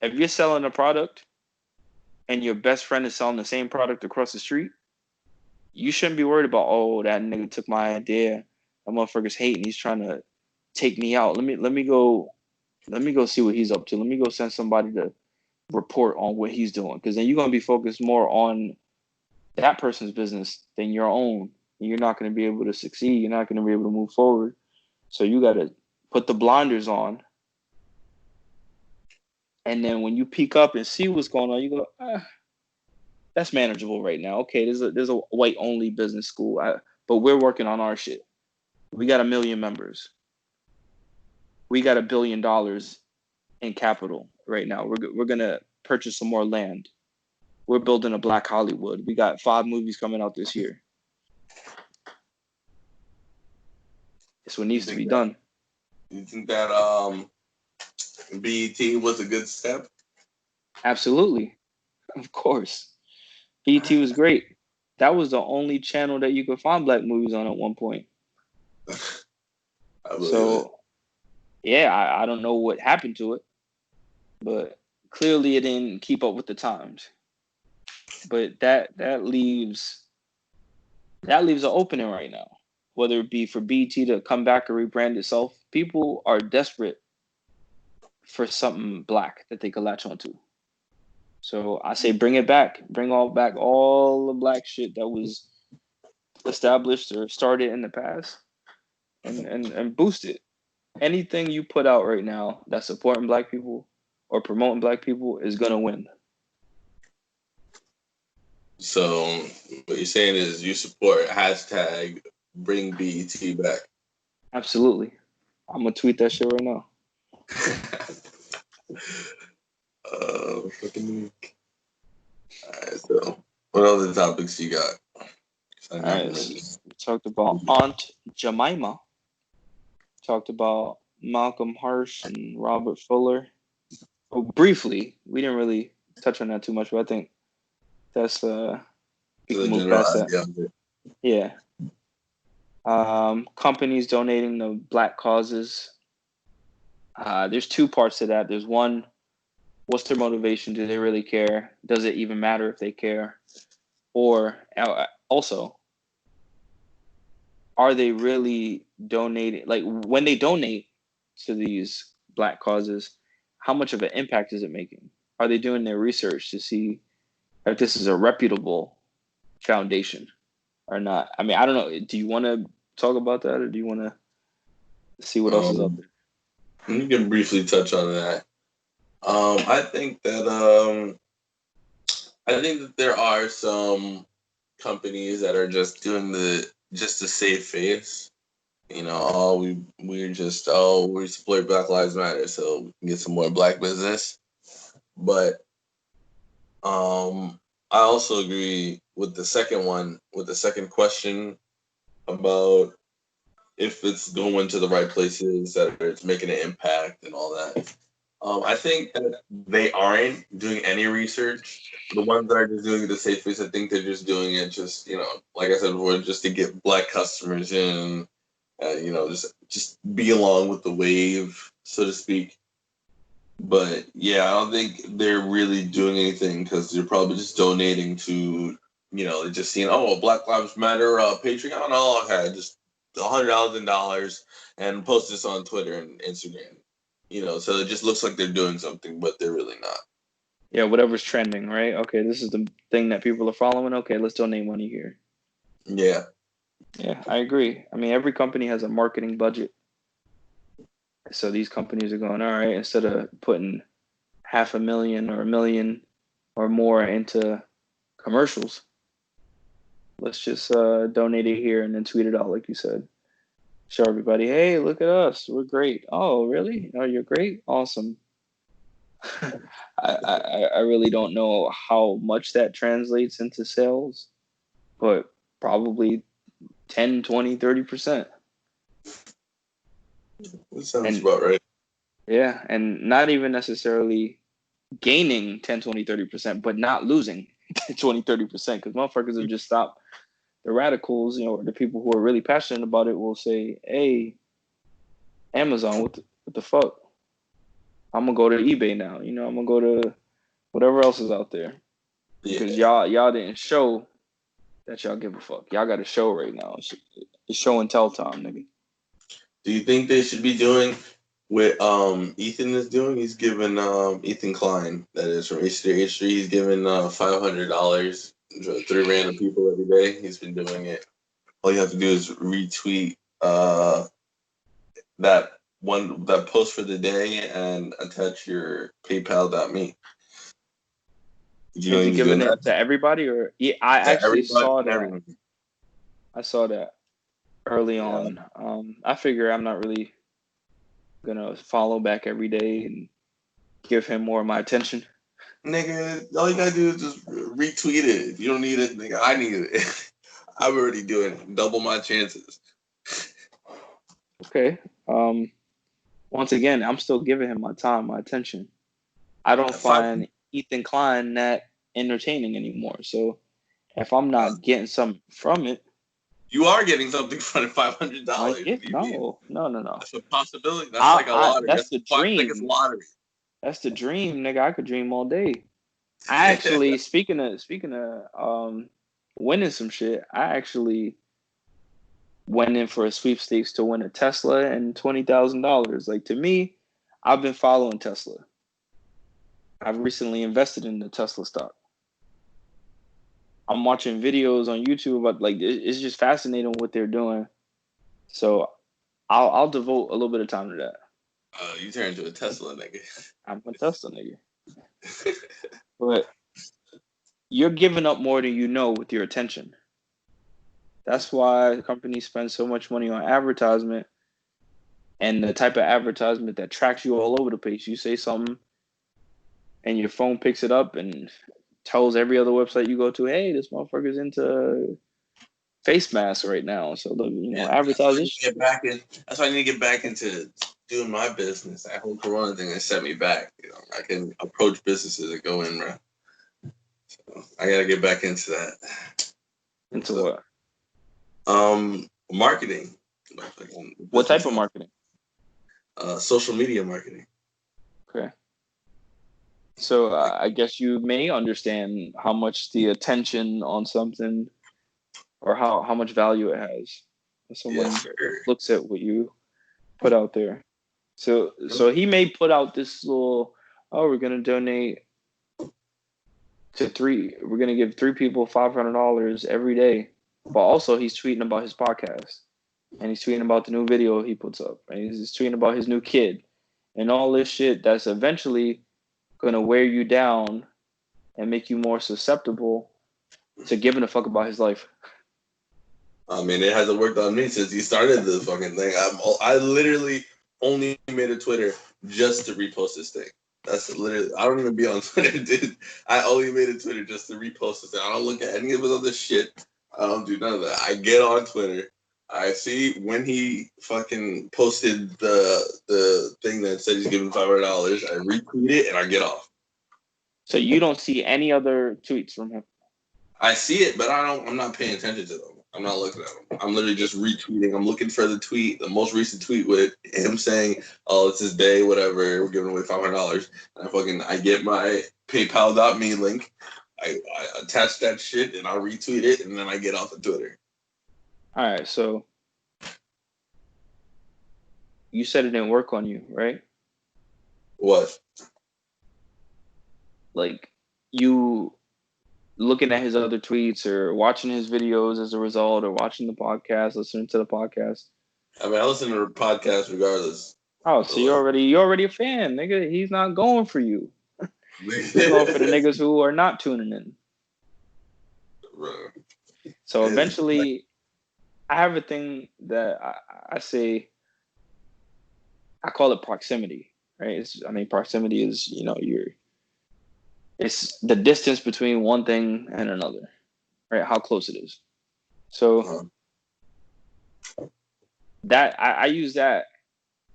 If you're selling a product and your best friend is selling the same product across the street, you shouldn't be worried about, oh, that nigga took my idea. That motherfucker's hating. He's trying to take me out. Let me go see what he's up to. Let me go send somebody to report on what he's doing. Because then you're gonna be focused more on that person's business than your own. And you're not gonna be able to succeed. You're not gonna be able to move forward. So you gotta put the blinders on. And then when you peek up and see what's going on, you go, that's manageable right now. Okay, there's a white only business school, but we're working on our shit. We got 1 million members. We got $1 billion in capital right now. We're gonna purchase some more land. We're building a Black Hollywood. We got 5 movies coming out this year. It's what needs to be done. You think that BET was a good step? Absolutely, of course. BET was great. That was the only channel that you could find black movies on at one point. So, yeah, I don't know what happened to it, but clearly it didn't keep up with the times. But that leaves an opening right now, whether it be for BT to come back or rebrand itself. People are desperate for something black that they could latch onto. So I say bring it back. Bring back all the black shit that was established or started in the past and boost it. Anything you put out right now that's supporting black people or promoting black people is gonna win. So what you're saying is you support hashtag bring BET back. Absolutely. I'm gonna tweet that shit right now. Fucking week. Alright, so what other topics you got? All right, so we talked about Aunt Jemima. Talked about Malcolm Harsh and Robert Fuller. Oh, briefly, we didn't really touch on that too much, but I think that's we can move past that. Yeah. Companies donating to black causes. There's 2 parts to that. There's one, what's their motivation? Do they really care? Does it even matter if they care? Or also, are they really donating? Like when they donate to these black causes, how much of an impact is it making? Are they doing their research to see if this is a reputable foundation or not? I mean, I don't know. Do you want to talk about that, or do you want to see what else is out there? You can briefly touch on that. I think that there are some companies that are just doing just to save face. You know, we support Black Lives Matter, so we can get some more black business. But I also agree with the second question about if it's going to the right places, that it's making an impact and all that. I think that they aren't doing any research. The ones that are just doing it to save face, I think they're just doing it just, like I said before, just to get black customers in, just be along with the wave, so to speak. But yeah, I don't think they're really doing anything because they're probably just donating to, they're just seeing, Black Lives Matter Patreon. Oh, okay, just $100,000 and post this on Twitter and Instagram. So it just looks like they're doing something, but they're really not. Yeah, whatever's trending, right? Okay, this is the thing that people are following. Okay, let's donate money here. Yeah. Yeah, I agree. I mean, every company has a marketing budget. So these companies are going, all right, instead of putting $500,000 or $1 million or more into commercials, let's just donate it here and then tweet it out, like you said. Show everybody, hey, look at us. We're great. Oh, really? Oh, you're great? Awesome. I really don't know how much that translates into sales, but probably 10, 20, 30%. That sounds about right. Yeah, and not even necessarily gaining 10, 20, 30%, but not losing 20, 30%, because motherfuckers will just stop. The radicals, or the people who are really passionate about it will say, hey, Amazon, what the fuck? I'm going to go to eBay now. I'm going to go to whatever else is out there. Because y'all didn't show that y'all give a fuck. Y'all got a show right now. It's show and tell time, nigga. Do you think they should be doing what Ethan is doing? He's giving Ethan Klein, that is from H3H3, he's giving $500 to 3 random people every day. He's been doing it. All you have to do is retweet that post for the day and attach your PayPal.me. You know Is he he's doing giving that it to everybody or? Yeah, I to actually everybody saw and that. everyone. I saw that early Yeah. on. I figure I'm not really gonna follow back every day and give him more of my attention. Nigga, all you gotta do is just retweet it. If you don't need it, nigga, I need it. I'm already doing double my chances. Okay. Once again, I'm still giving him my time, my attention. I don't Five, find Ethan Klein that entertaining anymore. So if I'm not getting something from it, you are getting something for $500. yeah, What do you mean? no. That's a possibility. That's like a lottery. That's That's the 5 seconds dream. lottery. That's the dream, nigga. I could dream all day. I actually, speaking of winning some shit, I actually went in for a sweepstakes to win a Tesla and $20,000. Like, to me, I've been following Tesla. I've recently invested in the Tesla stock. I'm watching videos on YouTube about, like, it's just fascinating what they're doing. So I'll devote a little bit of time to that. You turn into a Tesla nigga. I'm a Tesla nigga. But you're giving up more than you know with your attention. That's why companies spend so much money on advertisement and the type of advertisement that tracks you all over the place. You say something and your phone picks it up and tells every other website you go to, hey, this motherfucker's into face masks right now. So Yeah, that's why I need advertisers. to get back in. That's why I need to get back into doing my business. That whole Corona thing has set me back. I can approach businesses and go in, bro. So I gotta get back into that. Into So, what? marketing. What type of marketing? Social media marketing. Okay. So I guess you may understand how much the attention on something or how much value it has when someone looks at what you put out there. So he may put out this little, oh, we're gonna donate we're gonna give 3 people $500 every day, but also he's tweeting about his podcast and he's tweeting about the new video he puts up and he's tweeting about his new kid and all this shit that's eventually gonna wear you down and make you more susceptible to giving a fuck about his life. I mean, it hasn't worked on me since he started the fucking thing. I literally only made a Twitter just to repost this thing. That's literally, I don't even be on Twitter, dude. I only made a Twitter just to repost this thing. I don't look at any of his other shit. I don't do none of that. I get on Twitter. I see when he fucking posted the thing that said he's giving $500. I retweet it and I get off. So you don't see any other tweets from him? I see it, but I'm not paying attention to them. I'm not looking at them. I'm literally just retweeting. I'm looking for the tweet, the most recent tweet with him saying, "Oh, it's his day, whatever. We're giving away $500." And I get my PayPal.me link. I attach that shit and I retweet it, and then I get off of Twitter. All right, so you said it didn't work on you, right? What? Like, you looking at his other tweets or watching his videos as a result, or watching the podcast, listening to the podcast. I mean, I listen to the podcast regardless. Oh, so you're already a fan, nigga. He's not going for you. He's going for the niggas who are not tuning in. Right. So eventually, I have a thing that I say. I call it proximity, right? Proximity is it's the distance between one thing and another, right? How close it is. So that I use that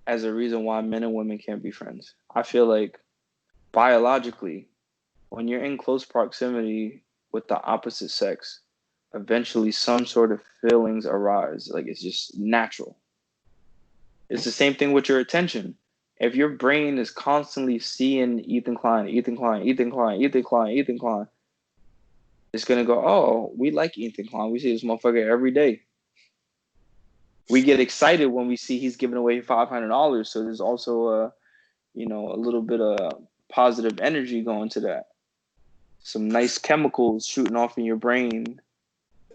as a reason why men and women can't be friends. I feel like biologically, when you're in close proximity with the opposite sex, eventually some sort of feelings arise. Like, it's just natural. It's the same thing with your attention. If your brain is constantly seeing Ethan Klein, It's gonna go, oh, we like Ethan Klein. We see this motherfucker every day. We get excited when we see he's giving away $500. So there's also a little bit of positive energy going to that. Some nice chemicals shooting off in your brain.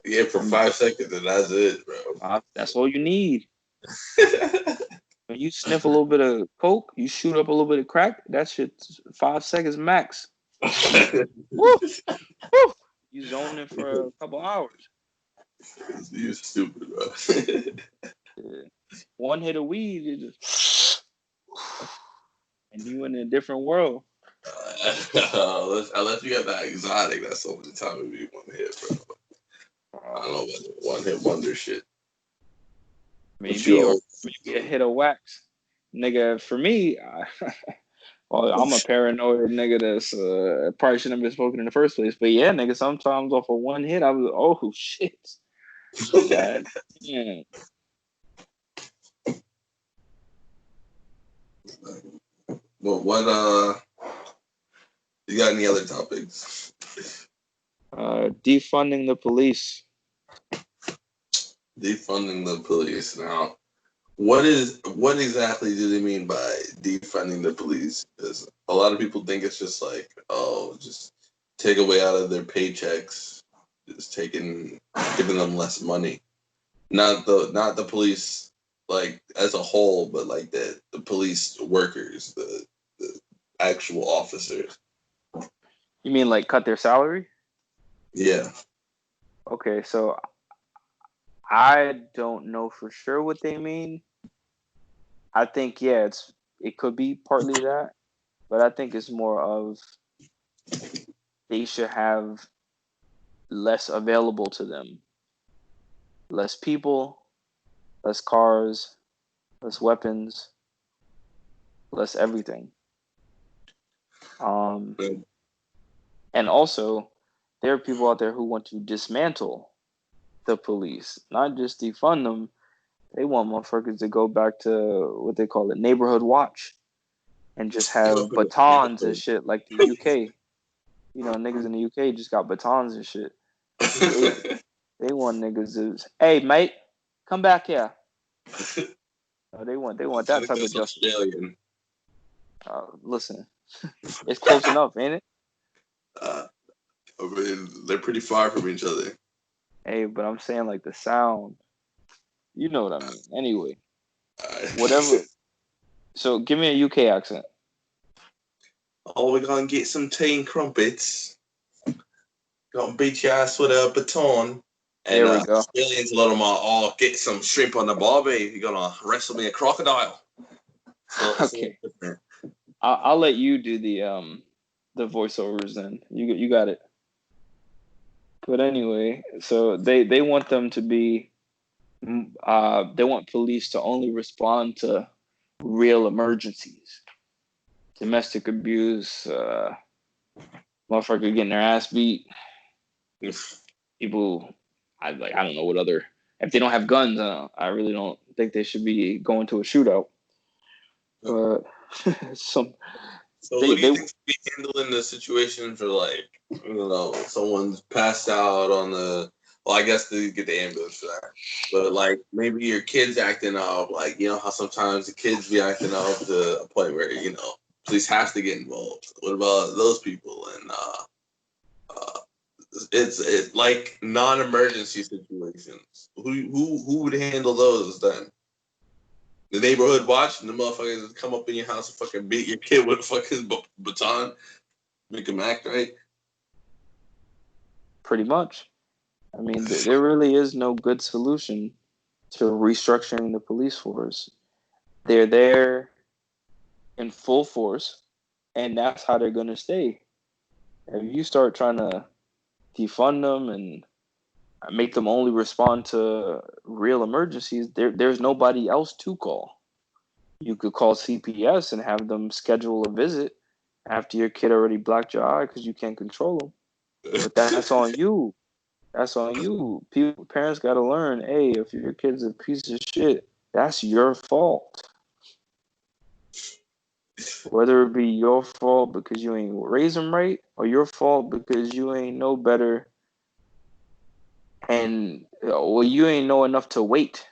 Yeah, for 5 seconds, and that's it, bro. That's all you need. When you sniff a little bit of coke, you shoot up a little bit of crack. That shit's 5 seconds max. Woo! Woo! You zone in for a couple hours. You're stupid, bro. Yeah. One hit of weed, you just and you in a different world. Unless you have that exotic, that's the only time it be one hit, bro. I don't know about the one hit wonder shit. Maybe, or maybe a hit of wax. Nigga, for me, well, I'm a paranoid nigga that's probably shouldn't have been smoking in the first place. But yeah, nigga, sometimes off of one hit, I was oh shit. God damn. Well, what you got any other topics? Defunding the police. Defunding the police. Now, what exactly do they mean by defunding the police? Because a lot of people think it's just like, oh, just take away out of their paychecks, just giving them less money. Not the police like as a whole, but like the police workers, the actual officers. You mean like cut their salary? Yeah. Okay, so I don't know for sure what they mean. I think it could be partly that, but I think it's more of they should have less available to them. Less people, less cars, less weapons, less everything. And also, there are people out there who want to dismantle the police, not just defund them. They want motherfuckers to go back to what they call it, neighborhood watch, and just have batons and shit like the UK. You know, niggas in the UK just got batons and shit. They want niggas to, hey mate, come back here. No, they want that type of justice. Australian. Listen, it's close enough, ain't it? I mean, they're pretty far from each other. Hey, but I'm saying like the sound. You know what I mean. Anyway, whatever. So give me a UK accent. Oh, we're gonna get some tea and crumpets. Gonna beat your ass with a baton. And There we go. Australians a lot of them are, oh, get some shrimp on the barbie. You're gonna wrestle me a crocodile. So, okay. I'll let you do the voiceovers then. You got it. But anyway, so they want them to be they want police to only respond to real emergencies. Domestic abuse, motherfucker getting their ass beat. People, I don't know what other. If they don't have guns, I really don't think they should be going to a shootout. But So what do you think should be handling the situation for like, someone's passed out on the? Well, I guess they get the ambulance for that. But like maybe your kid's acting up, like you know how sometimes the kids be acting up to a point where police has to get involved. What about those people? And it's like non-emergency situations. Who would handle those then? The neighborhood watch, and the motherfuckers come up in your house and fucking beat your kid with a fucking baton, make him act right. Pretty much. I mean, there really is no good solution to restructuring the police force. They're there in full force, and that's how they're going to stay. If you start trying to defund them and make them only respond to real emergencies, there's nobody else to call. You could call CPS and have them schedule a visit after your kid already blacked your eye because you can't control them. But that's on you. That's on you. Parents got to learn, hey, if your kid's a piece of shit, that's your fault. Whether it be your fault because you ain't raised them right or your fault because you ain't know better And well, you ain't know enough to wait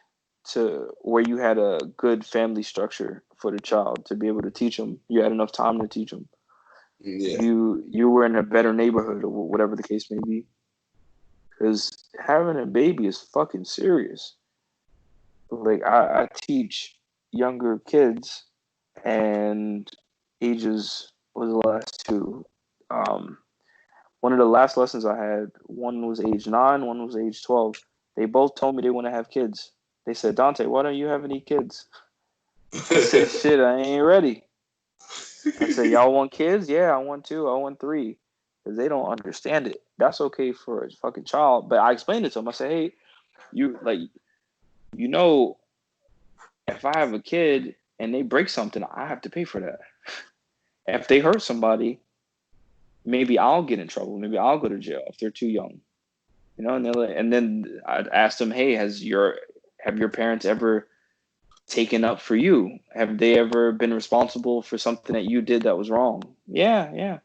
to where you had a good family structure for the child to be able to teach them. You had enough time to teach them. Yeah. You were in a better neighborhood or whatever the case may be. Because having a baby is fucking serious. Like I teach younger kids, and ages was the last two. Um, One of the last lessons I had, one was age 9, one was age 12. They both told me they want to have kids. They said, Dante, why don't you have any kids? I said, shit, I ain't ready. I said, y'all want kids? Yeah, I want 2. I want 3. Because they don't understand it. That's okay for a fucking child. But I explained it to them. I said, hey, you like, you know, if I have a kid and they break something, I have to pay for that. If they hurt somebody, maybe I'll get in trouble. Maybe I'll go to jail if they're too young. You know, and then I'd ask them, hey, have your parents ever taken up for you? Have they ever been responsible for something that you did that was wrong? Yeah, yeah.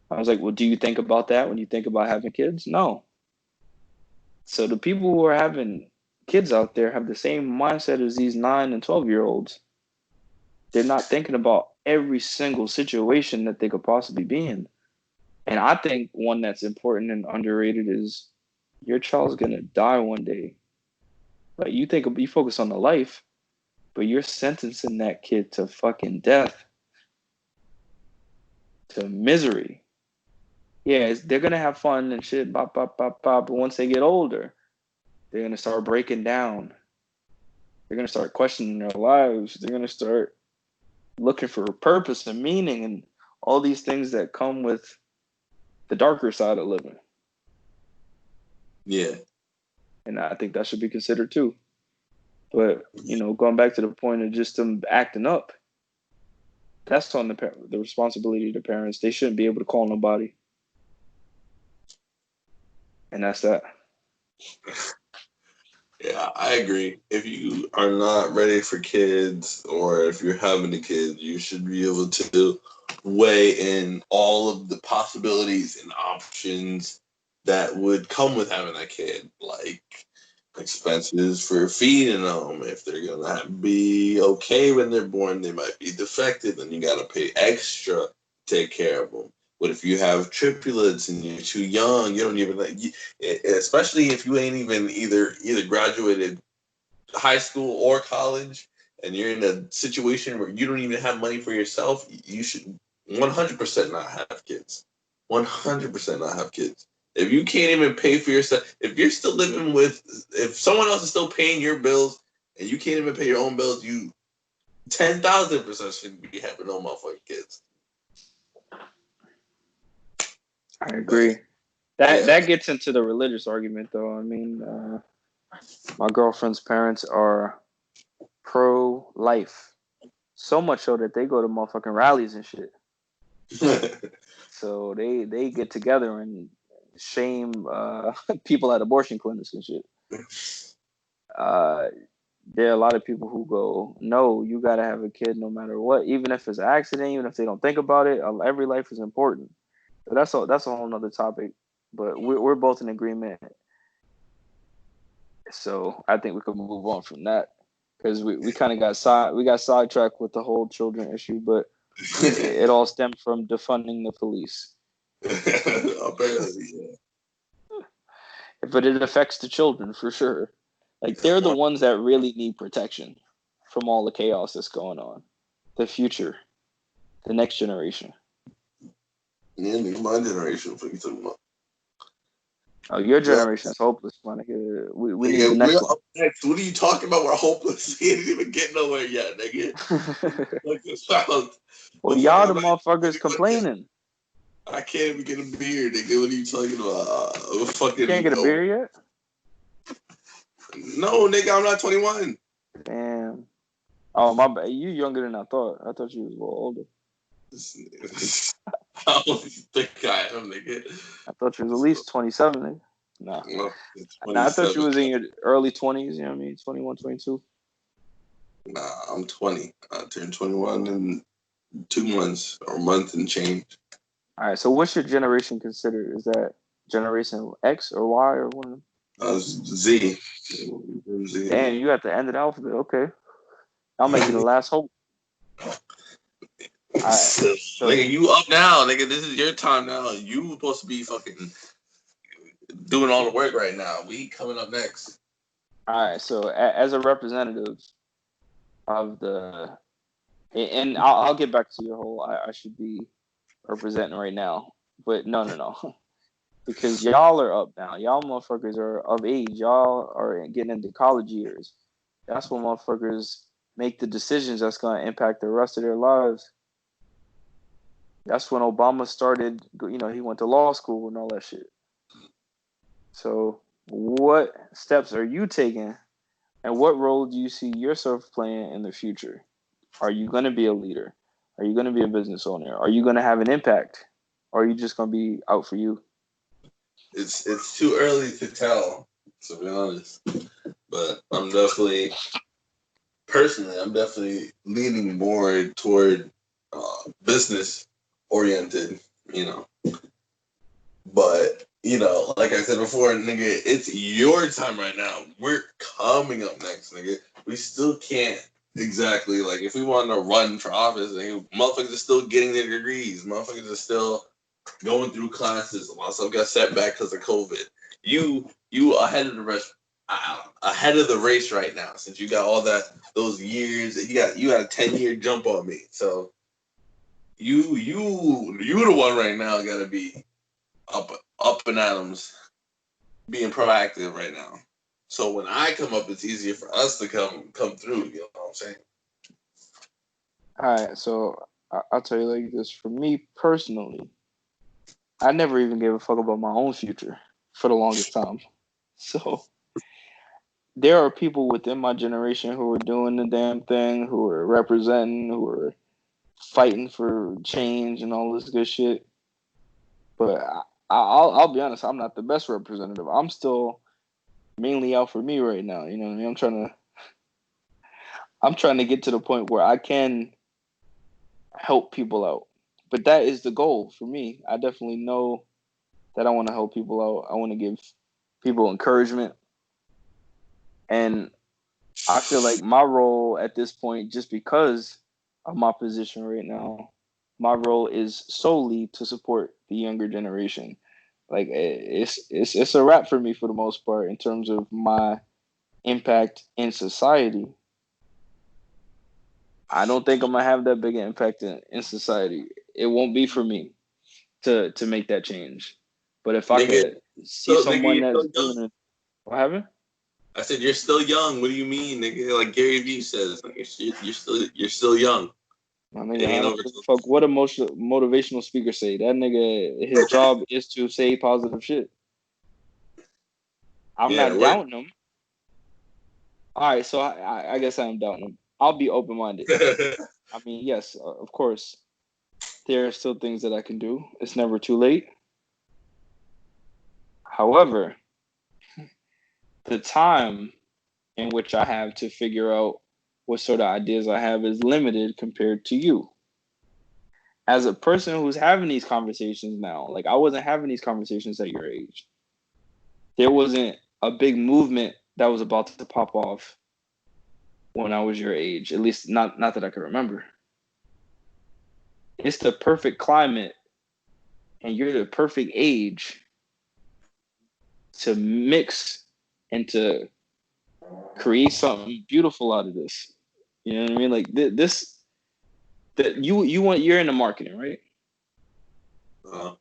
I was like, well, do you think about that when you think about having kids? No. So the people who are having kids out there have the same mindset as these 9 and 12-year-olds. They're not thinking about every single situation that they could possibly be in. And I think one that's important and underrated is your child's gonna die one day. Like you focus on the life, but you're sentencing that kid to fucking death, to misery. Yeah, they're gonna have fun and shit, bop, bop, bop, bop. But once they get older, they're gonna start breaking down. They're gonna start questioning their lives. They're gonna start looking for purpose and meaning and all these things that come with the darker side of living. Yeah. And I think that should be considered too. But, going back to the point of just them acting up, that's on the responsibility of the parents. They shouldn't be able to call nobody. And that's that. Yeah, I agree. If you are not ready for kids, or if you're having a kid, you should be able to weigh in all of the possibilities and options that would come with having a kid, like expenses for feeding them. If they're gonna be okay when they're born, they might be defective, and you gotta pay extra to take care of them. What if you have triplets and you're too young? You don't even especially if you ain't even either graduated high school or college, and you're in a situation where you don't even have money for yourself. You should 100% not have kids. 100% not have kids. If you can't even pay for yourself, if someone else is still paying your bills and you can't even pay your own bills, you 10,000% shouldn't be having no motherfucking kids. I agree. That gets into the religious argument, though. I mean, my girlfriend's parents are pro-life, so much so that they go to motherfucking rallies and shit. So they get together and shame people at abortion clinics and shit. There are a lot of people who go, no, you gotta have a kid no matter what, even if it's an accident, even if they don't think about it. Every life is important. So that's a whole nother topic. But we're both in agreement. So I think we could move on from that because we kind of got sidetracked with the whole children issue, but it all stemmed from defunding the police. Apparently, yeah. But it affects the children for sure. Like they're the ones that really need protection from all the chaos that's going on. The future, the next generation. Yeah, my generation. What are you talking about? Oh, your generation is hopeless, man. We need Nigga, the next one. next. What are you talking about? We're hopeless. We ain't even get nowhere yet, nigga. Like this sound. Well, y'all the motherfuckers complaining. I can't even get a beer, nigga. What are you talking about? Fucking, You can't get a beer yet? No, nigga, I'm not 21. Damn. Oh, my bad. You younger than I thought. I thought you was a little older. I don't think I am, nigga. I thought you was at least 27, nigga. Nah. I thought you was in your early 20s, you know what I mean? 21, 22. Nah, I'm 20. I turned 21 in 2 months, or a month and change. All right, so what's your generation considered? Is that Generation X or Y or one of them? Z. Z. Damn, you at the end of the alphabet. Okay, I'll make you the last hope. All right. So, nigga, you up now, nigga. This is your time now. You supposed to be fucking doing all the work right now. We coming up next. all right. So, as a representative of the, and I'll get back to your whole. I should be representing right now, but no, because y'all are up now. Y'all motherfuckers are of age. Y'all are getting into college years. That's when motherfuckers make the decisions that's going to impact the rest of their lives. That's when Obama started, he went to law school and all that shit. So what steps are you taking and what role do you see yourself playing in the future? Are you going to be a leader? Are you going to be a business owner? Are you going to have an impact? Or are you just going to be out for you? It's too early to tell, to be honest. But I'm definitely leaning more toward business oriented, you know. But like I said before, nigga, it's your time right now. We're coming up next, nigga. We still can't exactly like if we want to run for office, nigga, motherfuckers are still getting their degrees. Motherfuckers are still going through classes. A lot of stuff got set back because of COVID. You ahead of the rest, ahead of the race right now. Since you got all those years, you got a 10-year jump on me. So you the one right now got to be up and Adams, being proactive right now. So when I come up, it's easier for us to come through. You know what I'm saying? All right, so I'll tell you like this. For me personally, I never even gave a fuck about my own future for the longest time. So there are people within my generation who are doing the damn thing, who are representing, who are fighting for change and all this good shit. But I'll be honest, I'm not the best representative. I'm still mainly out for me right now. You know what I mean? I'm trying to get to the point where I can help people out. But that is the goal for me. I definitely know that I want to help people out. I want to give people encouragement. And I feel like my role at this point, just because of my position right now, my role is solely to support the younger generation. Like it's a wrap for me for the most part in terms of my impact in society. I don't think I'm gonna have that big an impact in society. It won't be for me to make that change. But if I Nigga, could see someone you're that's still doing young. it, what happened? I said you're still young. What do you mean, nigga? Like Gary Vee says, like, you're still young. My It nigga, I ain't don't over. give a fuck what a motivational speaker say. That nigga, his job is to say positive shit. I'm Yeah, not doubting him. All right, so I guess I am doubting him. I'll be open minded. I mean, yes, of course, there are still things that I can do. It's never too late. However, the time in which I have to figure out what sort of ideas I have is limited compared to you. As a person who's having these conversations now, like I wasn't having these conversations at your age. There wasn't a big movement that was about to pop off when I was your age, at least not that I can remember. It's the perfect climate and you're the perfect age to mix and to create something beautiful out of this. You know what I mean? Like this that you're in the marketing, right? uh,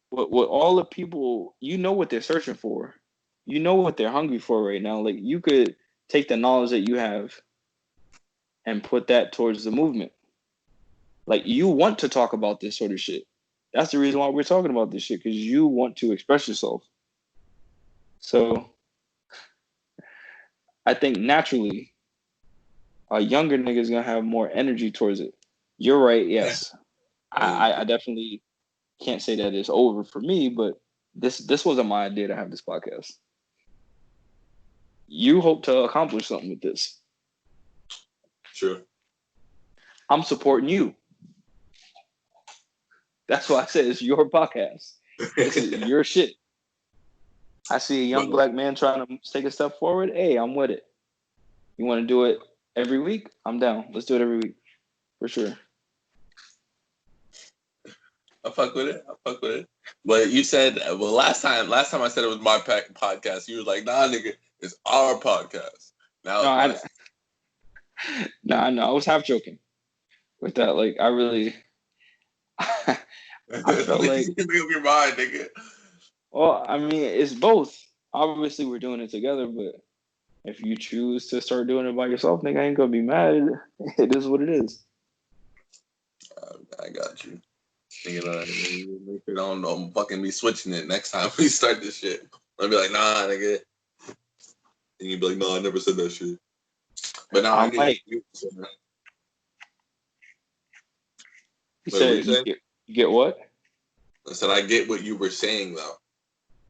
What all the people, you know what they're searching for. You know what they're hungry for right now. Like you could take the knowledge that you have and put that towards the movement. Like you want to talk about this sort of shit. That's the reason why we're talking about this shit, because you want to express yourself. So I think naturally a younger nigga is gonna have more energy towards it. You're right, yes. I definitely can't say that it's over for me, but this wasn't my idea to have this podcast. You hope to accomplish something with this. true. I'm supporting you. That's why I said it's your podcast. This is your shit. I see a young black man trying to take a step forward. Hey, I'm with it. You want to do it every week? I'm down. Let's do it every week for sure. I fuck with it. But you said, well, last time I said it was my podcast. You were like, nah, nigga, it's our podcast. Now No, it's I know. I was half joking with that. Like, I really, I felt like, make up your mind, nigga. well, I mean, it's both. Obviously, we're doing it together, but if you choose to start doing it by yourself, nigga, I ain't gonna be mad. It is what it is. I got you. You know, make sure don't fucking be switching it next time we start this shit. I'll be like, nah, nigga. And you'd be like, no, I never said that shit. But now I get You said you get what? I said I get what you were saying though.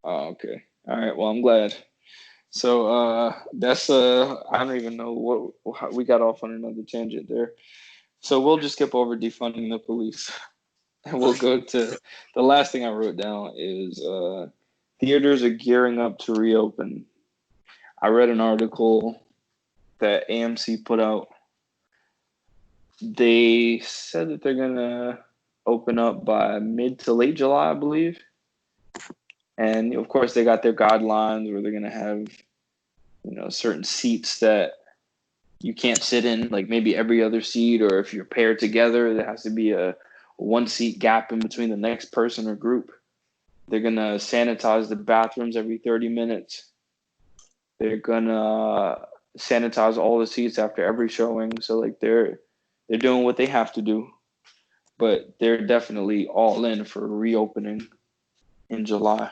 Oh, okay. All right. Well, I'm glad. So that's I don't even know how we got off on another tangent there. So we'll just skip over defunding the police. And we'll go to the last thing I wrote down is theaters are gearing up to reopen. I read an article that AMC put out. They said that they're gonna open up by mid to late July, I believe. And of course, they got their guidelines where they're gonna have, certain seats that you can't sit in, like maybe every other seat, or if you're paired together, there has to be a 1 seat gap in between the next person or group. They're gonna sanitize the bathrooms every 30 minutes. They're gonna sanitize all the seats after every showing. So like they're doing what they have to do, but they're definitely all in for reopening in July.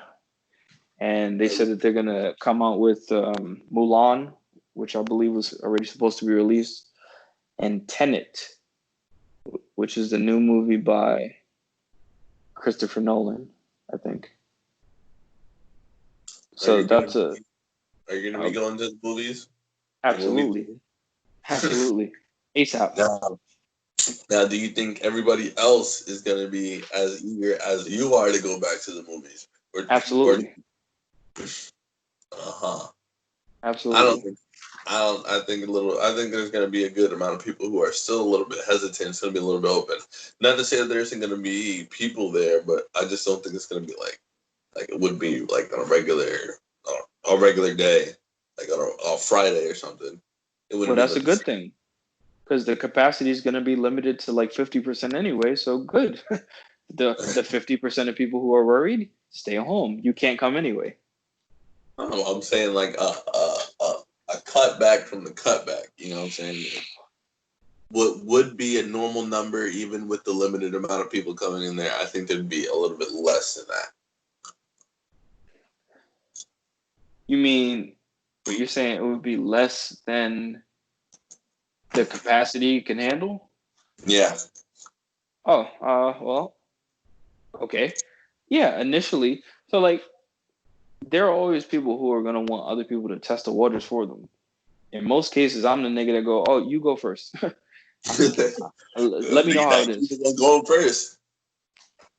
And they said that they're gonna come out with Mulan, which I believe was already supposed to be released, and Tenet, which is the new movie by Christopher Nolan, I think. So that's a. Are you gonna be going to the movies? Absolutely, absolutely, ASAP. Now, do you think everybody else is gonna be as eager as you are to go back to the movies? Absolutely. Absolutely. I think there's going to be a good amount of people who are still a little bit hesitant. It's going to be a little bit open. Not to say that there isn't going to be people there, but I just don't think it's going to be like it would be like on a regular day, like on a Friday or something. Well, that's a good thing because the capacity is going to be limited to like 50% anyway. So good. the 50% of people who are worried, stay home. You can't come anyway. I'm saying like a cutback from the cutback. You know what I'm saying? What would be a normal number, even with the limited amount of people coming in there, I think there'd be a little bit less than that. You mean, what you're saying, it would be less than the capacity you can handle? Yeah. Oh, well, okay. Yeah, initially. So, like, there are always people who are going to want other people to test the waters for them. In most cases, I'm the nigga that go, oh, you go first. Let me know how it is. Go first.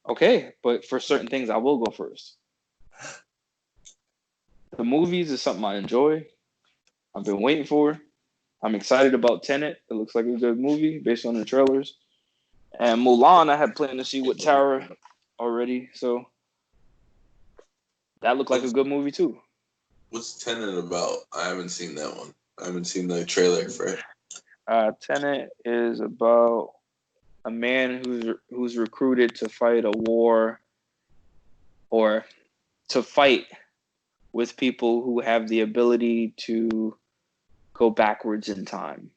Okay, but for certain things, I will go first. The movies is something I enjoy. I've been waiting for. I'm excited about Tenet. It looks like a good movie based on the trailers. And Mulan, I had planned to see with Tara already, so that looked like a good movie too. What's Tenet about? I haven't seen that one. I haven't seen the trailer for it. Tenet is about a man who's recruited to fight a war or to fight with people who have the ability to go backwards in time.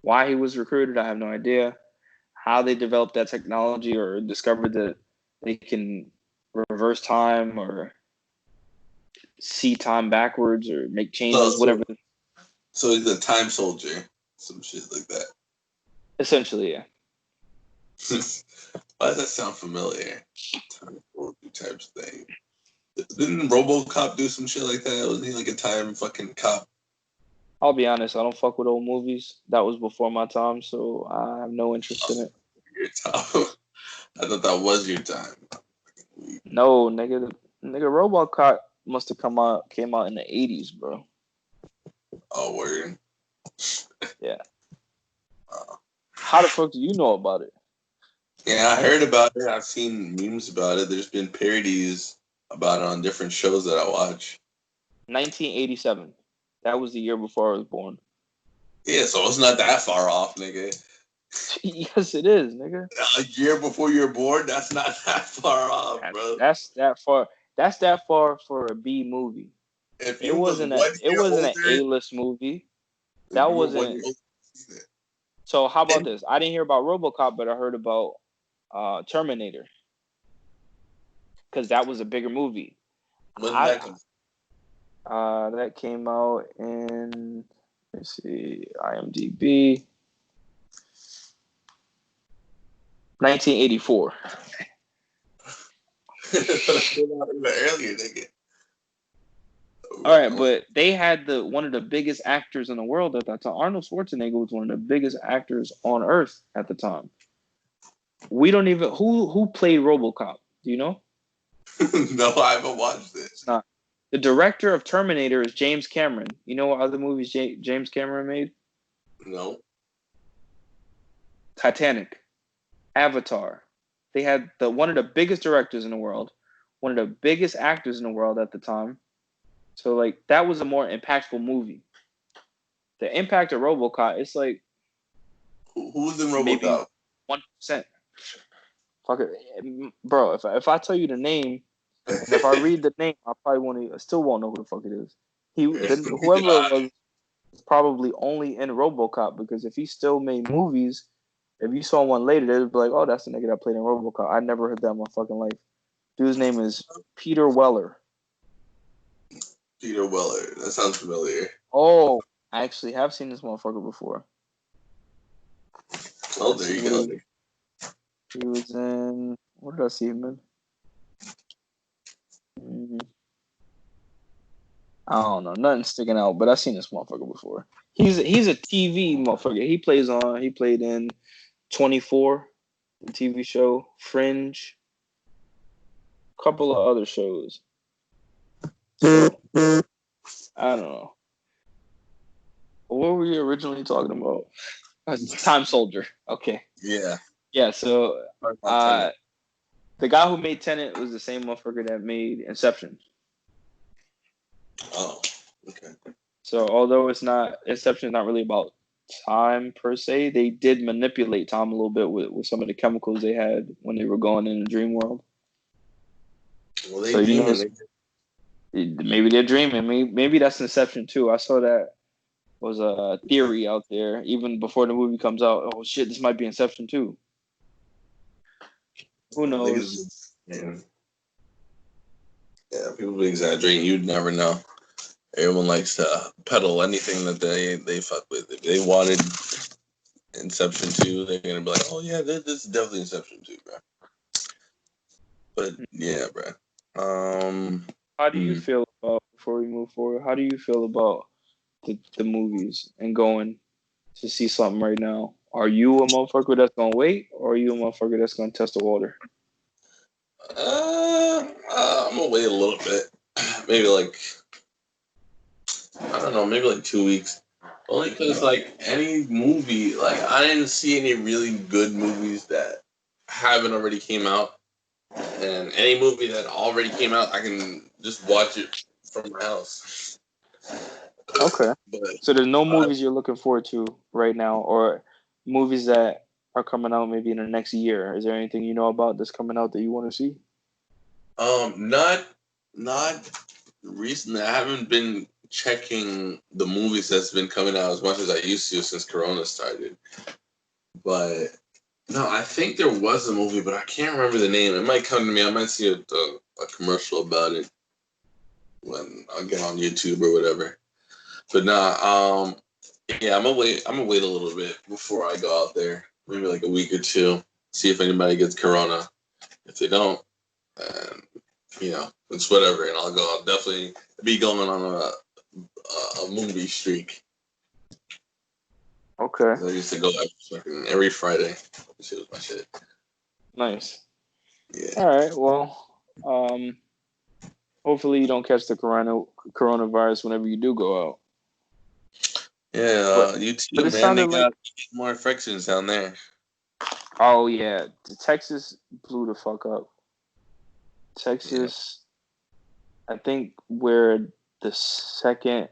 Why he was recruited, I have no idea. How they developed that technology or discovered that they can reverse time or see time backwards or make changes, whatever. So he's a time soldier, some shit like that. Essentially, yeah. Why does that sound familiar? Time soldier type thing. Didn't RoboCop do some shit like that? Wasn't he like a time fucking cop? I'll be honest, I don't fuck with old movies. That was before my time, so I have no interest in it. Your time. I thought that was your time. No, nigga, RoboCop. must have came out in the 80s, bro. Oh, word. Yeah. Uh, How the fuck do you know about it? yeah, I heard about it. I've seen memes about it. There's been parodies about it on different shows that I watch. 1987. That was the year before I was born. Yeah, so it's not that far off, nigga. Yes, it is, nigga. A year before you're born, that's not that far off, bro. That's that far. That's that far for a B movie. If It you was wasn't 1 year an older, A-list movie. if That you were 1 wasn't. year older, So how about and this? I didn't hear about RoboCop, but I heard about Terminator because that was a bigger movie. when that comes, That came out in, let's see, IMDb, 1984. earlier, nigga. All right, but they had one of the biggest actors in the world at that time. Arnold Schwarzenegger was one of the biggest actors on earth at the time. We don't even who played RoboCop. Do you know? No, I haven't watched it. It's not. The director of Terminator is James Cameron. You know what other movies James Cameron made? No. Titanic, Avatar. They had one of the biggest directors in the world, one of the biggest actors in the world at the time. So like that was a more impactful movie. The impact of RoboCop, it's like Who's in maybe RoboCop? 1%. Fuck it, bro. If I tell you the name, and if I read the name, I probably still won't know who the fuck it is. Whoever it was probably only in RoboCop because if he still made movies, if you saw one later, they'd be like, "Oh, that's the nigga that played in RoboCop." I never heard that in my fucking life. Dude's name is Peter Weller. Peter Weller. That sounds familiar. Oh, I actually have seen this motherfucker before. Oh, there you go. He was in. What did I see him in? I don't know, nothing sticking out, but I've seen this motherfucker before. He's a TV motherfucker. He played in 24, the TV show, Fringe, a couple of other shows. So, I don't know. What were you originally talking about? Time Soldier. Okay. Yeah. Yeah, so the guy who made Tenet was the same motherfucker that made Inception. Oh, okay. So although Inception is not really about time per se, they did manipulate time a little bit with some of the chemicals they had when they were going in the dream world. Well, they so you know, dreaming. maybe they're dreaming. Maybe that's Inception too. I saw that was a theory out there even before the movie comes out. Oh shit, this might be Inception too. Who knows? Yeah, people be exaggerating. You'd never know. Everyone likes to peddle anything that they fuck with. If they wanted Inception 2, they're gonna be like, oh yeah, this is definitely Inception 2, bro. But yeah, bro. How do you feel about, before we move forward? How do you feel about the movies and going to see something right now? Are you a motherfucker that's gonna wait, or are you a motherfucker that's gonna test the water? I'm gonna wait a little bit. Maybe like, I don't know, maybe like 2 weeks. Only because like any movie, like I didn't see any really good movies that haven't already came out, and any movie that already came out, I can just watch it from my house. Okay. But, so there's no movies you're looking forward to right now, or movies that are coming out maybe in the next year. Is there anything you know about that's coming out that you want to see? Not recently. I haven't been checking the movies that's been coming out as much as I used to since Corona started. But no, I think there was a movie, but I can't remember the name. It might come to me. I might see a commercial about it when I get on YouTube or whatever. But nah, yeah, I'm gonna wait. I'm gonna wait a little bit before I go out there. Maybe like a week or two. See if anybody gets Corona. If they don't, it's whatever. And I'll definitely be going on a movie streak. Okay. I used to go every Friday. Shit was my shit. Nice. Yeah. All right. Well, Hopefully, you don't catch the coronavirus whenever you do go out. Yeah, But you but too, it man. They sounded like got more infections down there. oh yeah, Texas blew the fuck up. Yeah, Texas, I think we're the second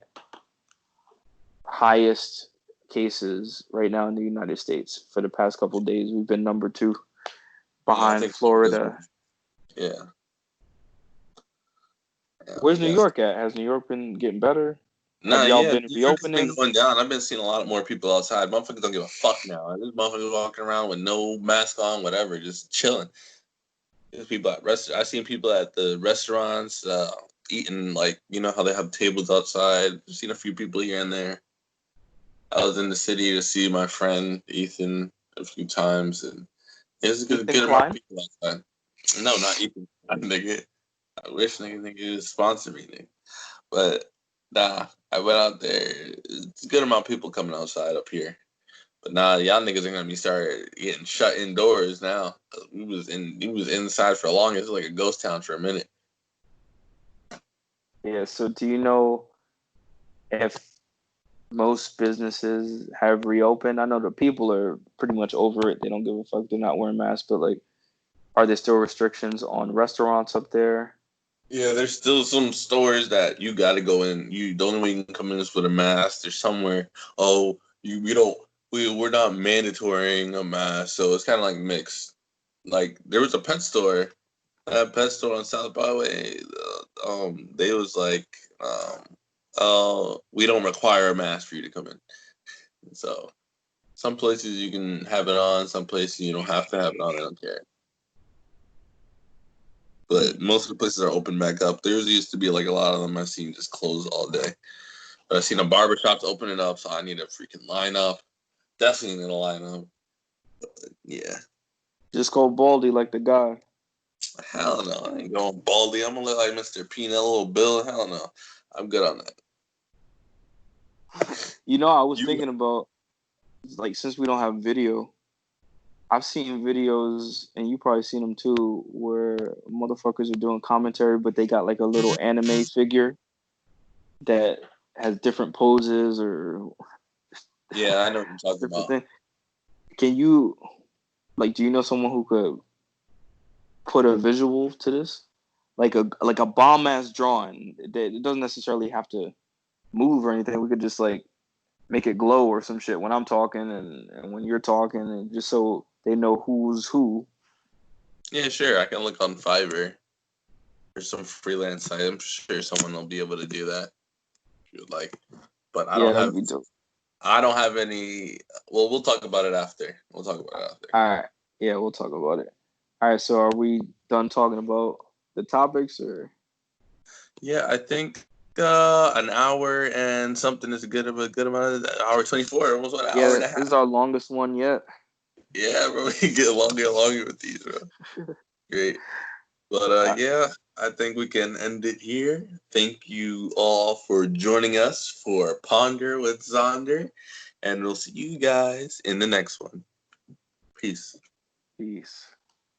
highest cases right now in the United States for the past couple of days. We've been number 2 yeah, I behind think so as well. Florida. Yeah, yeah, Where's we New got. York at? Has New York been getting better? Have Nah, y'all yeah, been New York has been reopening? going down. I've been seeing a lot more people outside. Motherfuckers don't give a fuck now. There's motherfuckers walking around with no mask on, whatever, just chilling. There's people at I've seen people at the restaurants eating, like, you know how they have tables outside. I've seen a few people here and there. I was in the city to see my friend Ethan a few times, and there's a Ethan good amount of Klein? people outside. No, not Ethan. Nigga. I wish nigga would sponsor me, nigga. But nah, I went out there. It's a good amount of people coming outside up here. But nah, y'all niggas are gonna be started getting shut indoors now. We was inside for long. It was like a ghost town for a minute. Yeah, so do you know if most businesses have reopened? I know the people are pretty much over it. They don't give a fuck. They're not wearing masks, but like, are there still restrictions on restaurants up there? Yeah, there's still some stores that you got to go in. You the only way you can come in is with a mask. There's somewhere. Oh, we don't. We're not mandatorying a mask, so it's kind of like mixed. Like there was a pet store. That pet store on South Broadway. They was like, we don't require a mask for you to come in. So some places you can have it on. Some places you don't have to have it on. They don't care. But most of the places are open back up. There used to be like a lot of them I've seen just closed all day. But I've seen a barbershops opening up, so I need a freaking line up. Definitely need a line up. Yeah. Just go baldy like the guy. Hell no. I ain't going baldy. I'm gonna look like Mr. Peanut, little Bill. Hell no. I'm good on that. You know, I was You thinking about, like, since we don't have video, I've seen videos, and you probably seen them too, where motherfuckers are doing commentary, but they got like a little anime figure that has different poses or Yeah, I know what you're talking different about. things. Can you, like, do you know someone who could put a visual to this? Like a bomb ass drawing that it doesn't necessarily have to move or anything. We could just like make it glow or some shit when I'm talking and when you're talking, and just so they know who's who. Yeah, sure. I can look on Fiverr or some freelance site. I'm sure someone will be able to do that if you would like. But Yeah, that'd be dope. I don't have any. Well, we'll talk about it after. We'll talk about it after. All right. Yeah, we'll talk about it. All right. So, are we done talking about the topics, or? Yeah, I think an hour and something is a good amount of hour 24. Almost an hour Yeah, and a this is half. our longest one yet. Yeah, bro, we get longer and longer with these, bro. Great. But Uh, yeah, I think we can end it here. Thank you all for joining us for Ponder with Zonder, and we'll see you guys in the next one. Peace. Peace.